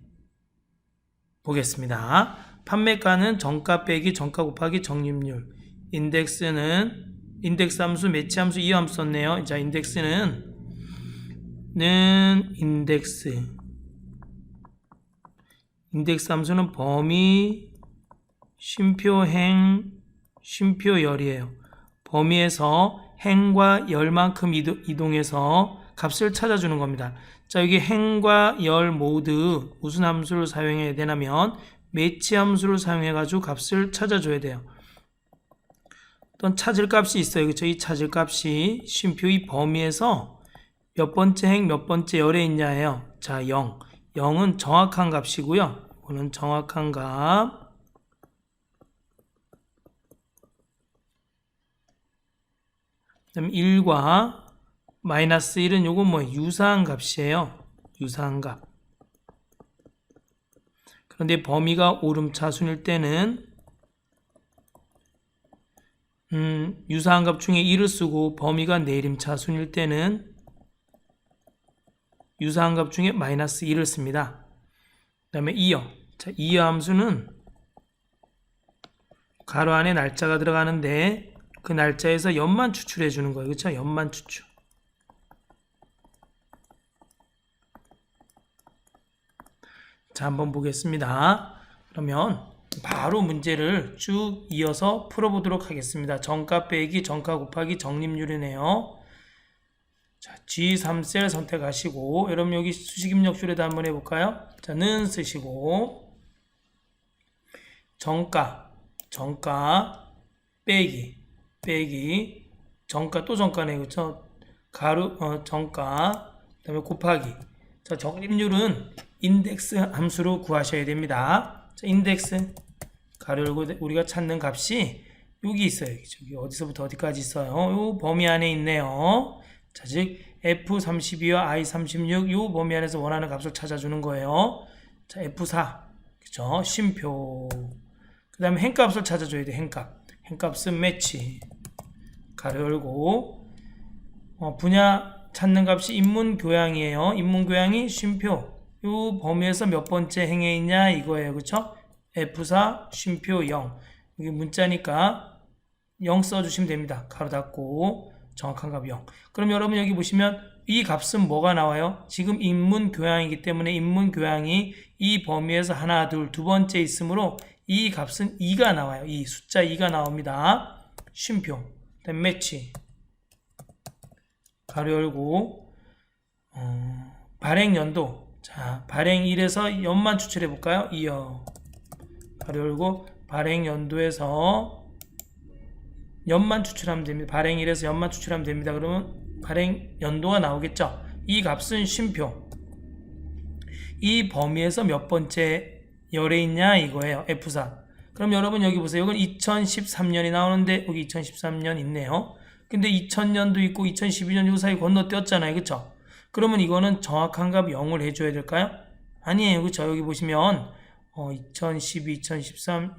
보겠습니다. 판매가는 정가 빼기 정가 곱하기 적립률. 인덱스는 인덱스 함수 매치 함수 이어 함수 썼네요. 자, 인덱스는 인덱스 함수는 범위, 쉼표 행, 쉼표 열이에요. 범위에서 행과 열만큼 이동해서 값을 찾아주는 겁니다. 자, 여기 행과 열 모두 무슨 함수를 사용해야 되냐면 매치 함수를 사용해가지고 값을 찾아줘야 돼요. 어떤 찾을 값이 있어요. 그렇죠? 이 찾을 값이 쉼표 이 범위에서 몇 번째 행, 몇 번째 열에 있냐예요. 자, 0. 0은 정확한 값이고요. 이거는 정확한 값. 그다음 1과 마이너스 1은 요거 유사한 값이에요. 유사한 값. 그런데 범위가 오름차순일 때는 유사한 값 중에 1을 쓰고 범위가 내림차순일 때는 유사한 값 중에 마이너스 1을 씁니다. 그 다음에 이어. 자, 이어 함수는 가로 안에 날짜가 들어가는데 그 날짜에서 연만 추출해 주는 거예요. 그렇죠? 연만 추출. 자, 한번 보겠습니다. 그러면 바로 문제를 쭉 이어서 풀어보도록 하겠습니다. 정가 빼기 정가 곱하기 적립률이네요. 자, G3셀 선택하시고 여러분 여기 수식 입력줄에도 한번 해볼까요? 자, 는 쓰시고 정가 빼기 정가 또 정가네. 그렇죠? 가로 정가 그다음에 곱하기. 자, 적립률은 인덱스 함수로 구하셔야 됩니다. 자, 인덱스 가로 열고 우리가 찾는 값이 여기 있어요. 저기 어디서부터 어디까지 있어요? 요 범위 안에 있네요. 자, 즉 F32와 I36 요 범위 안에서 원하는 값을 찾아주는 거예요. 자, F4 그죠? 쉼표. 그 다음에 행값을 찾아줘야 돼. 행값은 매치 가로 열고 분야 찾는 값이 인문교양이에요. 인문교양이 쉼표 요 범위에서 몇 번째 행에 있냐 이거예요. 그쵸? F4 쉼표 0 여기 문자니까 0 써주시면 됩니다. 가로 닫고 정확한 값 0. 그럼 여러분 여기 보시면 이 값은 뭐가 나와요? 지금 인문교양이기 때문에 인문교양이 이 범위에서 하나 둘 두 번째 있으므로 이 값은 2가 나와요. 이 숫자 2가 나옵니다. 쉼표 그다음 매치 가로 열고 발행 연도. 자, 발행 1에서 연만 추출해 볼까요? 이어 가로 열고 발행 연도에서 연만 추출하면 됩니다. 발행 1에서 연만 추출하면 됩니다. 그러면 발행 연도가 나오겠죠. 이 값은 쉼표 이 범위에서 몇 번째 열에 있냐 이거예요. F4. 그럼 여러분 여기 보세요. 이건 2013년이 나오는데 여기 2013년 있네요. 근데 2000년도 있고 2012년 요 사이 건너뛰었잖아요. 그쵸? 그러면 이거는 정확한 값 0을 해줘야 될까요? 아니에요. 그쵸? 여기 보시면 2012, 2013,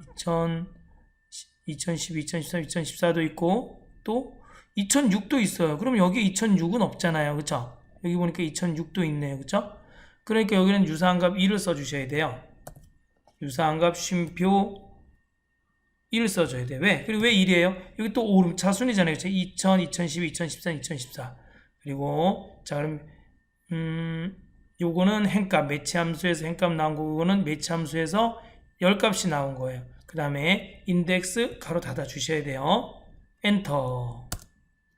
2012, 2013, 2014도 있고 또 2006도 있어요. 그럼 여기 2006은 없잖아요. 그쵸? 여기 보니까 2006도 있네요. 그쵸? 그러니까 여기는 유사한 값 1을 써주셔야 돼요. 유사한 값 쉼표 1을 써줘야 돼. 왜? 그리고 왜 1이에요? 여기 또 오름차순이잖아요. 그쵸? 2000, 2012, 2013, 2014. 그리고 자 그럼 요거는 행값 매치함수에서 행값 나온 거고 이거는 매치함수에서 열값이 나온 거예요. 그 다음에 인덱스 가로 닫아 주셔야 돼요. 엔터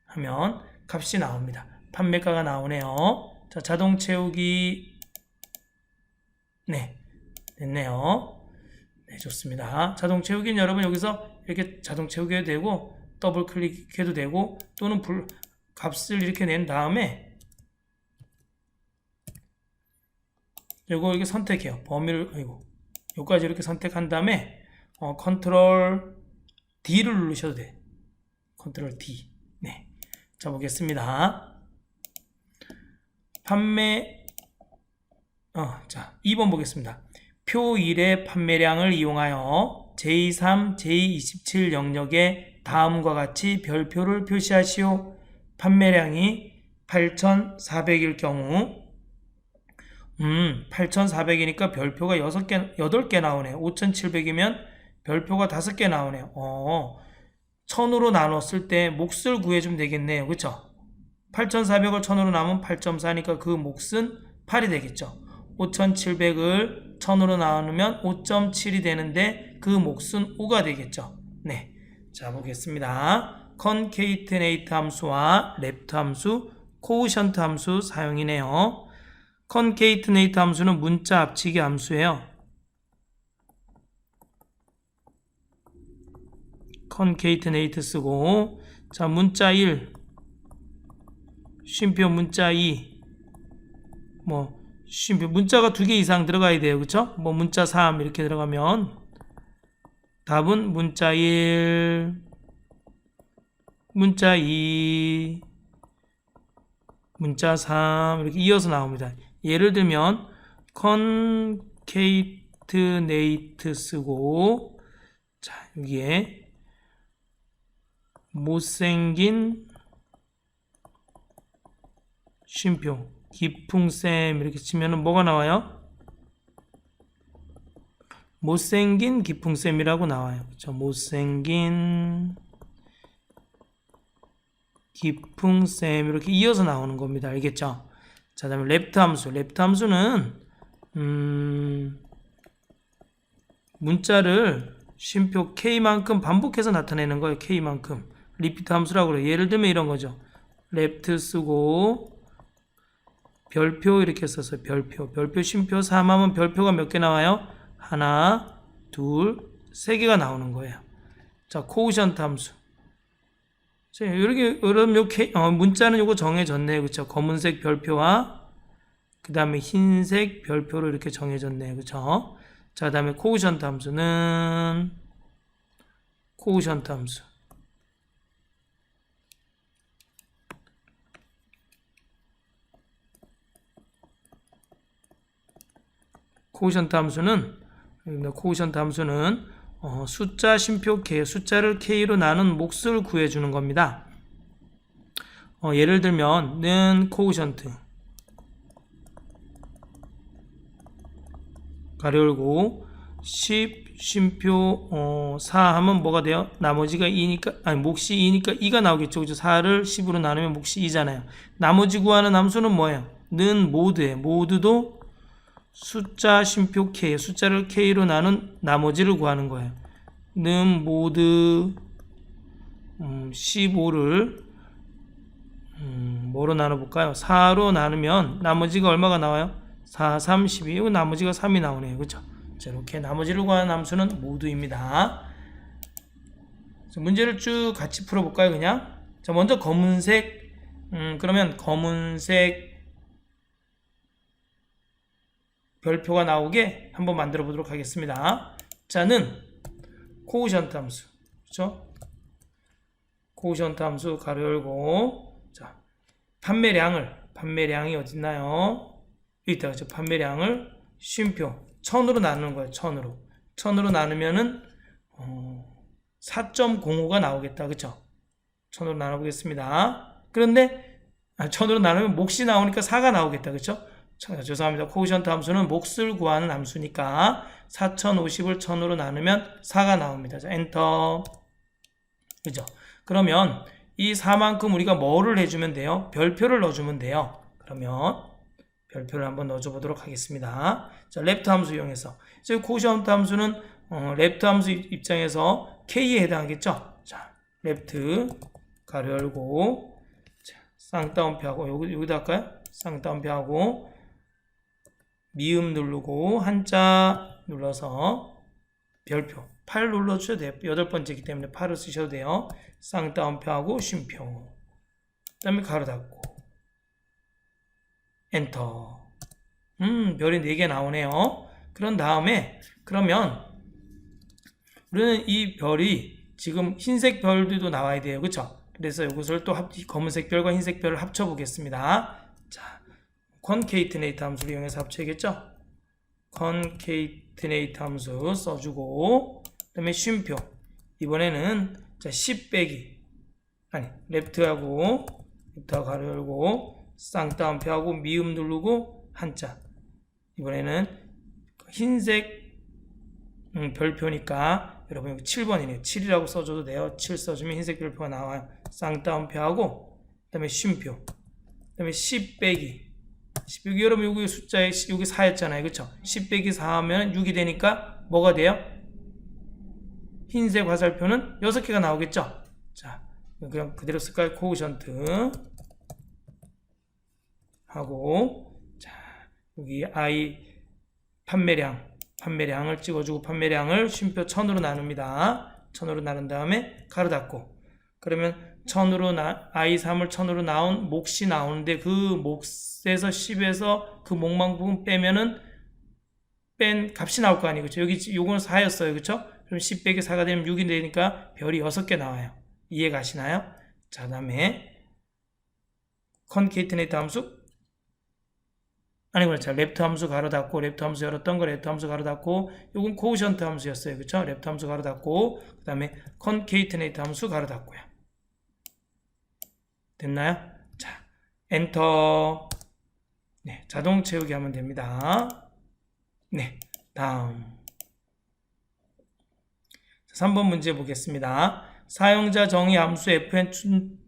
하면 값이 나옵니다. 판매가가 나오네요. 자, 자동 채우기 네 됐네요. 네, 좋습니다. 자동 채우기는 여러분 여기서 이렇게 자동 채우기 해도 되고 더블 클릭해도 되고 또는 값을 이렇게 낸 다음에 요거 이렇게 선택해요. 범위를 요까지 이렇게 선택한 다음에 컨트롤 D를 누르셔도 돼. 컨트롤 D. 네. 자, 보겠습니다. 판매 자, 2번 보겠습니다. 표 1의 판매량을 이용하여 J3, J27 영역에 다음과 같이 별표를 표시하시오. 판매량이 8,400일 경우 8,400이니까 별표가 8개 나오네요. 5,700이면 별표가 5개 나오네요. 1000으로 나눴을 때 몫을 구해주면 되겠네요. 그쵸? 8,400을 1000으로 나누면 8.4니까 그 몫은 8이 되겠죠. 5,700을 1000으로 나누면 5.7이 되는데 그 몫은 5가 되겠죠. 네. 자, 보겠습니다. 컨케이트네이트 함수와 랩트 함수, 코우션트 함수 사용이네요. 컨케이트네이트 함수는 문자 합치기 함수예요. 컨케이트네이트 쓰고 자, 문자 1 쉼표 문자 2 쉼표 문자가 2개 이상 들어가야 돼요. 그쵸? 문자 3 이렇게 들어가면 답은 문자 1 문자 2 문자 3 이렇게 이어서 나옵니다. 예를 들면 컨케이트네이트 쓰고 자, 여기에 못생긴 쉼표 기풍쌤 이렇게 치면은 뭐가 나와요? 못생긴 기풍쌤이라고 나와요. 그렇죠? 못생긴 기풍쌤 이렇게 이어서 나오는 겁니다. 알겠죠? 자, 다음에 랩트 함수. 랩트 함수는 문자를 쉼표 K만큼 반복해서 나타내는 거예요. K만큼. 리피트 함수라고 그래요. 예를 들면 이런 거죠. 랩트 쓰고 별표 이렇게 썼어요. 별표 쉼표 3하면 별표가 몇 개 나와요? 하나, 둘, 세 개가 나오는 거예요. 자, 코우션트 함수. 자, 이렇게 여러분 문자는 요거 정해졌네요. 그렇죠? 검은색 별표와 그 다음에 흰색 별표로 이렇게 정해졌네요. 그렇죠? 자, 다음에 코우션트 함수는 코우션트 함수. 코우션트 함수는 숫자 쉼표 K, 숫자를 K로 나눈 몫을 구해주는 겁니다. 예를 들면 는 코우션트 가로 열고 10 쉼표 4 하면 뭐가 돼요? 나머지가 2니까 아니 몫이 2니까 2가 나오겠죠. 그죠? 4를 10으로 나누면 몫이 2잖아요. 나머지 구하는 함수는 뭐예요? 는 모드예요. 모드도 숫자 쉼표 K, 숫자를 K로 나눈 나머지를 구하는 거예요. 는 모드 15를 뭐로 나눠볼까요? 4로 나누면 나머지가 얼마가 나와요? 4, 3, 12. 이거 나머지가 3이 나오네요. 그렇죠? 자, 이렇게 나머지를 구하는 함수는 모드입니다. 문제를 쭉 같이 풀어볼까요? 그냥. 자, 먼저 검은색. 그러면 검은색 별표가 나오게 한번 만들어 보도록 하겠습니다. 자는 코우션트 함수. 그렇죠? 코우션트 함수 가로 열고 자, 판매량이 어디 있나요? 여기 있다. 그렇죠? 판매량을 쉼표 1000으로 나누는 거예요. 1000으로 나누면은 4.05가 나오겠다. 그렇죠? 1000으로 나눠 보겠습니다. 그런데 1000으로 나누면 몫이 나오니까 4가 나오겠다. 그렇죠? 죄송합니다. 코우션트 함수는 몫을 구하는 함수니까 4050을 1000으로 나누면 4가 나옵니다. 자, 엔터. 그죠? 그러면 이 4만큼 우리가 뭐를 해주면 돼요? 별표를 넣어주면 돼요. 그러면 별표를 한번 넣어줘 보도록 하겠습니다. 자, 랩트 함수 이용해서. 지금 코우션트 함수는 랩트 함수 입장에서 K에 해당하겠죠? 자, 랩트 가로 열고 자, 쌍따옴표하고 여기다 할까요? 쌍따옴표하고 미음 누르고 한자 눌러서 별표 8 눌러주셔도 돼요. 8번째이기 때문에 8을 쓰셔도 돼요. 쌍따옴표하고 쉼표 그 다음에 가로 닫고 엔터. 별이 4개 나오네요. 그런 다음에 그러면 우리는 이 별이 지금 흰색 별들도 나와야 돼요. 그쵸? 그래서 이것을 또 검은색 별과 흰색 별을 합쳐 보겠습니다. 자, concatenate 함수를 이용해서 합쳐야겠죠? concatenate 함수 써주고 그 다음에 쉼표 이번에는 자 10 빼기 아니 레프트하고 가로 열고 쌍따옴표하고 미음 누르고 한자 이번에는 흰색 별표니까 여러분 여기 7번이네요. 7이라고 써줘도 돼요. 7 써주면 흰색 별표가 나와요. 쌍따옴표하고 그 다음에 쉼표 그 다음에 10 빼기 10 여기 여러분 여기 숫자에 여기 4였잖아요. 그쵸? 10 빼기 4 하면 6이 되니까 뭐가 돼요? 흰색 화살표는 6개가 나오겠죠? 자, 그냥 그대로 쓸까요? 코우션트 하고 자, 여기 I 판매량을 찍어주고 판매량을 쉼표 1000으로 나눕니다. 1000으로 나눈 다음에 가로 닫고 그러면 1000으로 I3을 1000으로 나온 몫이 나오는데 그 몫에서 10에서 그 몫만 부분 빼면은 뺀 값이 나올 거 아니에요. 그렇죠? 여기 요거는 4였어요. 그렇죠? 그럼 10 빼기 4가 되면 6이 되니까 별이 6개 나와요. 이해 가시나요? 자, 그다음에 concatenate 함수 아니구나. 자, 랩트 함수 가로 닫고 랩트 함수 열었던 거 랩트 함수 가로 닫고 요건 코우션트 함수였어요. 그렇죠? 랩트 함수 가로 닫고 그다음에 concatenate 함수 가로 닫고요. 됐나요? 자, 엔터. 네, 자동 채우기 하면 됩니다. 네, 다음. 3번 문제 보겠습니다. 사용자 정의 함수 fn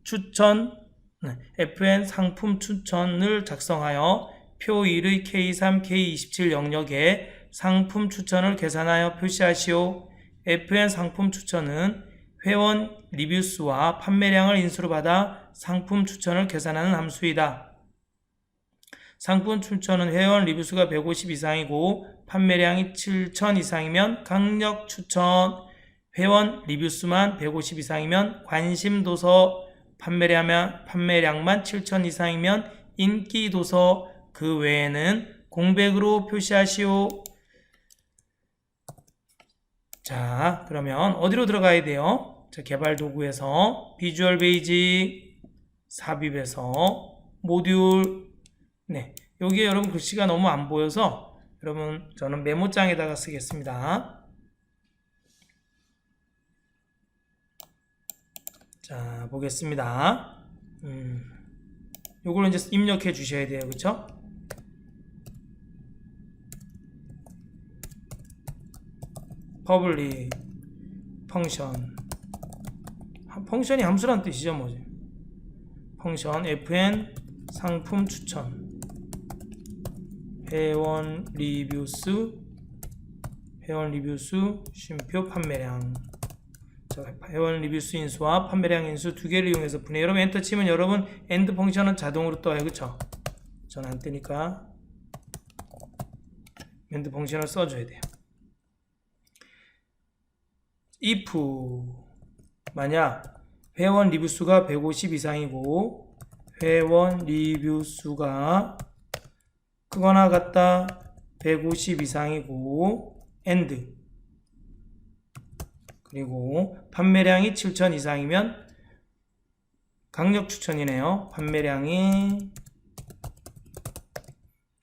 추천, fn 상품 추천을 작성하여 표 1의 K3, K27 영역에 상품 추천을 계산하여 표시하시오. fn 상품 추천은 회원 리뷰수와 판매량을 인수로 받아 상품 추천을 계산하는 함수이다. 상품 추천은 회원 리뷰수가 150 이상이고 판매량이 7,000 이상이면 강력 추천, 회원 리뷰수만 150 이상이면 관심 도서, 판매량만 7,000 이상이면 인기 도서, 그 외에는 공백으로 표시하시오. 자, 그러면 어디로 들어가야 돼요? 자, 개발 도구에서 비주얼 베이직, 삽입에서 모듈. 네, 여기에 여러분 글씨가 너무 안 보여서 여러분 저는 메모장에다가 쓰겠습니다. 자, 보겠습니다. 요걸 이제 입력해 주셔야 돼요. 그쵸? public 펑션. 펑션이 함수란 뜻이죠, 뭐지? 펑션 fn 상품 추천 회원 리뷰수 쉼표 판매량. 자, 회원 리뷰수 인수와 판매량 인수 두 개를 이용해서 분해. 여러분 엔터 치면 여러분 엔드 펑션은 자동으로 떠요. 그쵸? 전 안 뜨니까 엔드 펑션을 써줘야 돼요. if 만약 회원 리뷰수가 150 이상이고 회원 리뷰수가 크거나 같다 150 이상이고 and 그리고 판매량이 7,000 이상이면 강력 추천이네요. 판매량이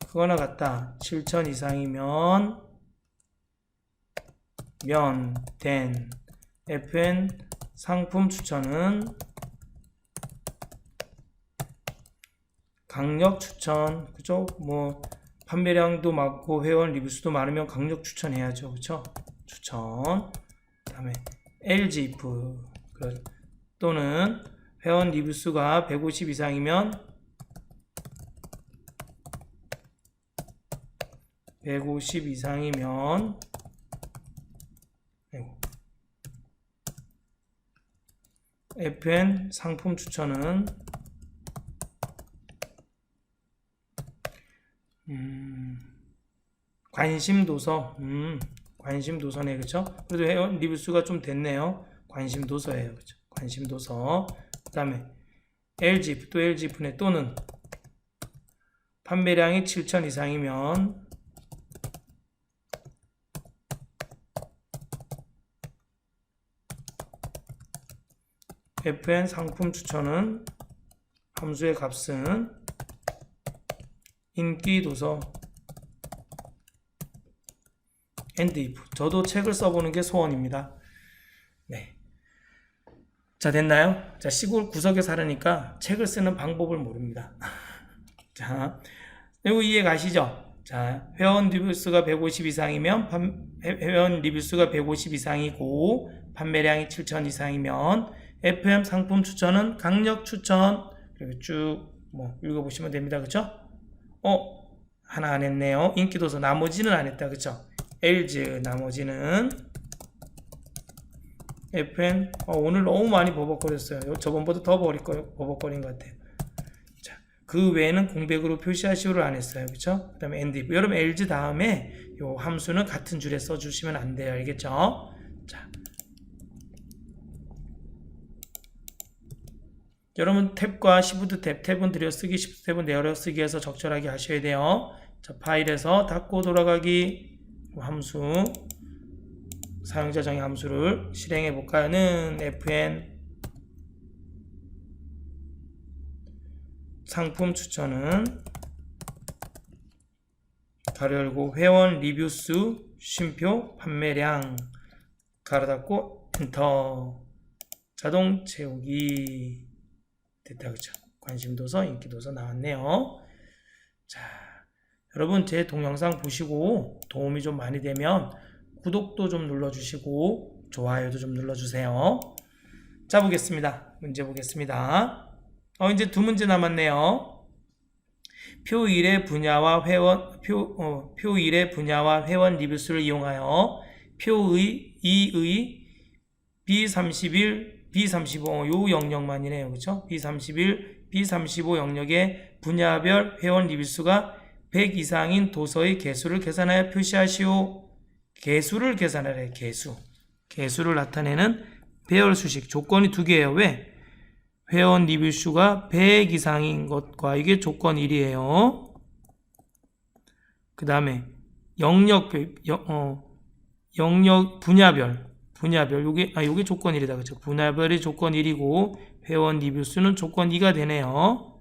크거나 같다 7,000 이상이면 된 fn 상품 추천은 강력 추천. 그죠? 뭐 판매량도 많고 회원 리뷰수도 많으면 강력 추천해야죠. 그쵸? 추천. 그다음에 LG if 또는 회원 리뷰수가 150 이상이면 150 이상이면 fn 상품 추천은 관심 도서. 관심 도서네. 그쵸? 그래도 회원 리뷰수가 좀 됐네요. 관심 도서예요. 그쵸? 관심 도서. 그 다음에 LG if 또 LG if네. 또는 판매량이 7,000 이상이면 fn 상품 추천은 함수의 값은 인기 도서 and if. 저도 책을 써보는 게 소원입니다. 네. 자, 됐나요? 자, 시골 구석에 살으니까 책을 쓰는 방법을 모릅니다. 자, 이거 이해 가시죠? 자, 회원 리뷰수가 150 이상이면 회원 리뷰수가 150 이상이고 판매량이 7,000 이상이면 FM 상품 추천은 강력 추천. 그리고 쭉 뭐 읽어보시면 됩니다. 그쵸? 하나 안 했네요. 인기도서 나머지는 안 했다. 그쵸? LG 나머지는 FN. 오늘 너무 많이 버벅거렸어요. 저번보다 더 버벅거린 것 같아요. 자, 그 외에는 공백으로 표시하시오를 안 했어요. 그쵸? 그 다음에 and if. 여러분 LG 다음에 요 함수는 같은 줄에 써주시면 안 돼요. 알겠죠? 자, 여러분 탭과 시프트 탭은 들여쓰기, 시프트 탭은 내려쓰기 해서 적절하게 하셔야 돼요. 자, 파일에서 닫고 돌아가기 함수, 사용자 정의 함수를 실행해 볼까요?는 fn 상품 추천은 가로 열고 회원 리뷰수 쉼표 판매량 가로 닫고 엔터. 자동 채우기 됐다. 그쵸? 관심도서, 인기도서 나왔네요. 자, 여러분 제 동영상 보시고 도움이 좀 많이 되면 구독도 좀 눌러주시고 좋아요도 좀 눌러주세요. 자, 보겠습니다. 문제 보겠습니다. 이제 두 문제 남았네요. 표 1의 분야와 회원 표 1의 분야와 회원 리뷰수를 이용하여 표 2의 B31, B35 요 영역만이네요. 그렇죠? B31, B35 영역의 분야별 회원 리뷰수가 100 이상인 도서의 개수를 계산하여 표시하시오. 개수를 계산하래. 개수를 나타내는 배열 수식. 조건이 두 개예요. 왜? 회원 리뷰수가 100 이상인 것과 이게 조건 1이에요. 그 다음에 영역 분야별 요게 조건 1이다. 그렇죠? 분야별이 조건 1이고 회원 리뷰수는 조건 2가 되네요.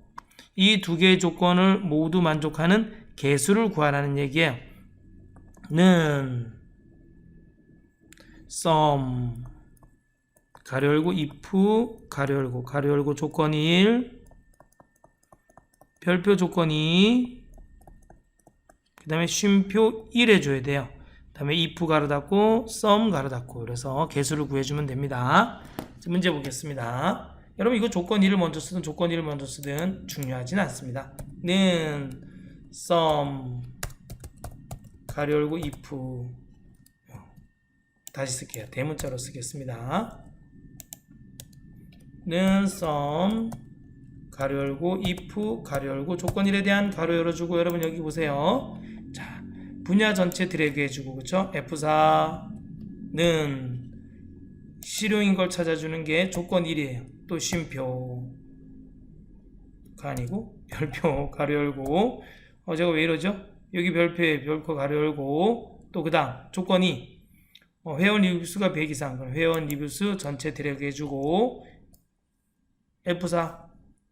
이 두 개의 조건을 모두 만족하는 개수를 구하라는 얘기예요. 는 sum 가로 열고 if 가로 열고 조건 1 별표 조건 2 그 다음에 쉼표 1 해줘야 돼요. 그 다음에 if 가로 닫고 sum 가로 닫고 그래서 개수를 구해주면 됩니다. 문제 보겠습니다. 여러분 이거 조건 1을 먼저 쓰든 조건 1을 먼저 쓰든 중요하진 않습니다. 는 sum 가로 열고 if 다시 쓸게요. 대문자로 쓰겠습니다. 는 sum 가로 열고 if 가로 열고 조건 1에 대한 가로 열어주고 여러분 여기 보세요. 자, 분야 전체 드래그 해주고 그쵸? F4는 실용인 걸 찾아주는 게 조건 1이에요. 또 쉼표가 아니고 별표 가로 열고 제가 왜 이러죠? 여기 별표에 별표 가로 열고 또 그 다음 조건 2 회원 리뷰수가 100 이상 그럼 회원 리뷰수 전체 드래그 해주고 F4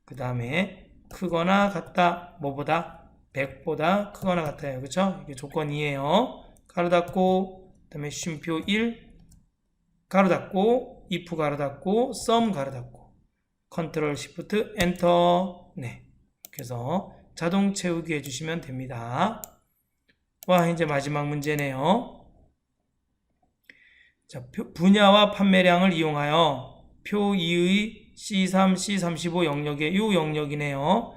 그 다음에 크거나 같다 뭐보다 100보다 크거나 같아요. 그쵸? 이게 조건 2에요. 가로 닫고 그 다음에 쉼표 1 가로 닫고 if 가로 닫고 sum 가로 닫고 컨트롤 시프트 엔터 네 그래서 자동 채우기 해주시면 됩니다. 와 이제 마지막 문제네요. 자, 분야와 판매량을 이용하여 표 2의 C3, C35 영역의 이 영역이네요.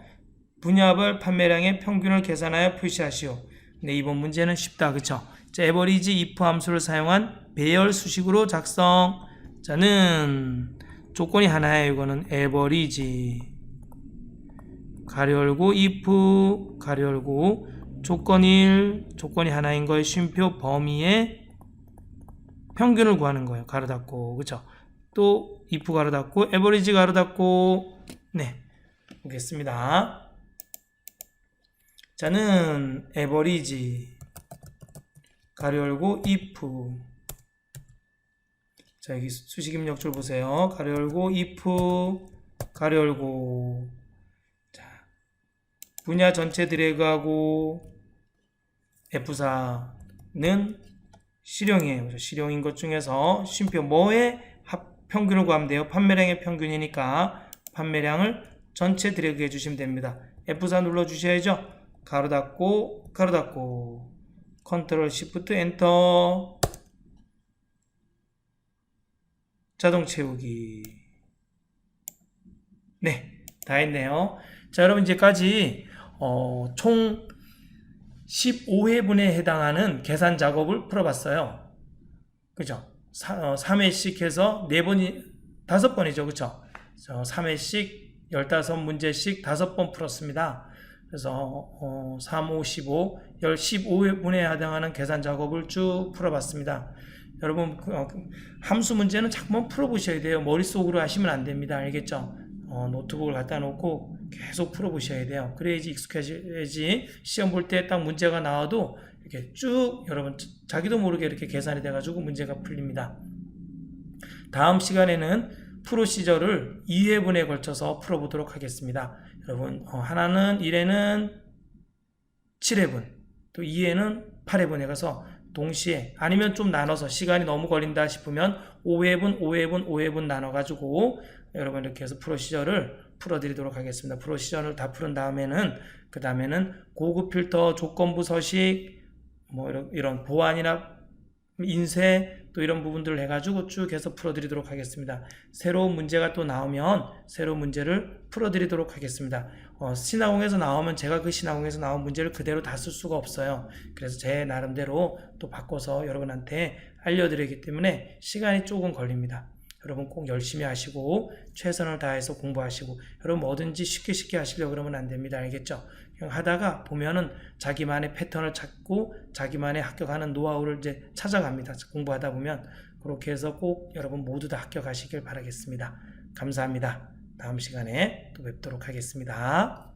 분야별 판매량의 평균을 계산하여 표시하시오. 네, 이번 문제는 쉽다. 그쵸? 자, average if 함수를 사용한 배열 수식으로 작성. 자는 조건이 하나예요. 이거는 average 가로 열고 if 가로 열고 조건 1 조건이 하나인 거에 쉼표 범위의 평균을 구하는 거예요. 가로 닫고 그쵸? 또 if 가로 닫고 average 가로 닫고 네 보겠습니다. 자는 average 가로 열고 if 자 여기 수식 입력줄 보세요. 가로 열고 if 가로 열고 자 분야 전체 드래그하고 F4는 실용이에요. 실용인 것 중에서 쉼표 뭐의 평균을 구하면 돼요. 판매량의 평균이니까 판매량을 전체 드래그 해주시면 됩니다. F4 눌러주셔야죠. 가로 닫고 가로 닫고 컨트롤 시프트 엔터 자동 채우기 네 다 했네요. 자 여러분 이제까지 총 15회분에 해당하는 계산 작업을 풀어봤어요. 그죠? 3회씩 해서 4번이 5번이죠. 그쵸? 3회씩 15문제씩 5번 풀었습니다. 그래서 3, 5, 15, 15회분에 해당하는 계산 작업을 쭉 풀어봤습니다. 여러분 함수 문제는 자꾸만 풀어보셔야 돼요. 머릿속으로 하시면 안 됩니다. 알겠죠? 노트북을 갖다 놓고 계속 풀어보셔야 돼요. 그래야지 익숙해져야지 시험 볼 때 딱 문제가 나와도 이렇게 쭉 여러분 자기도 모르게 이렇게 계산이 돼가지고 문제가 풀립니다. 다음 시간에는 프로시저를 2회분에 걸쳐서 풀어보도록 하겠습니다. 여러분 하나는 1회는 7회분 또 2회는 8회분에 가서 동시에 아니면 좀 나눠서 시간이 너무 걸린다 싶으면 5회분, 5회분, 5회분 나눠가지고 여러분 이렇게 해서 프로시저를 풀어드리도록 하겠습니다. 프로시저를 다 풀은 다음에는 그 다음에는 고급 필터, 조건부 서식, 뭐 이런 보안이나 인쇄 또 이런 부분들을 해가지고 쭉 해서 풀어드리도록 하겠습니다. 새로운 문제가 또 나오면 새로운 문제를 풀어드리도록 하겠습니다. 신화공에서 나오면 제가 그 신화공에서 나온 문제를 그대로 다 쓸 수가 없어요. 그래서 제 나름대로 또 바꿔서 여러분한테 알려드리기 때문에 시간이 조금 걸립니다. 여러분 꼭 열심히 하시고 최선을 다해서 공부하시고 여러분 뭐든지 쉽게 하시려고 그러면 안 됩니다. 알겠죠? 그냥 하다가 보면은 자기만의 패턴을 찾고 자기만의 합격하는 노하우를 이제 찾아갑니다. 공부하다 보면 그렇게 해서 꼭 여러분 모두 다 합격하시길 바라겠습니다. 감사합니다. 다음 시간에 또 뵙도록 하겠습니다.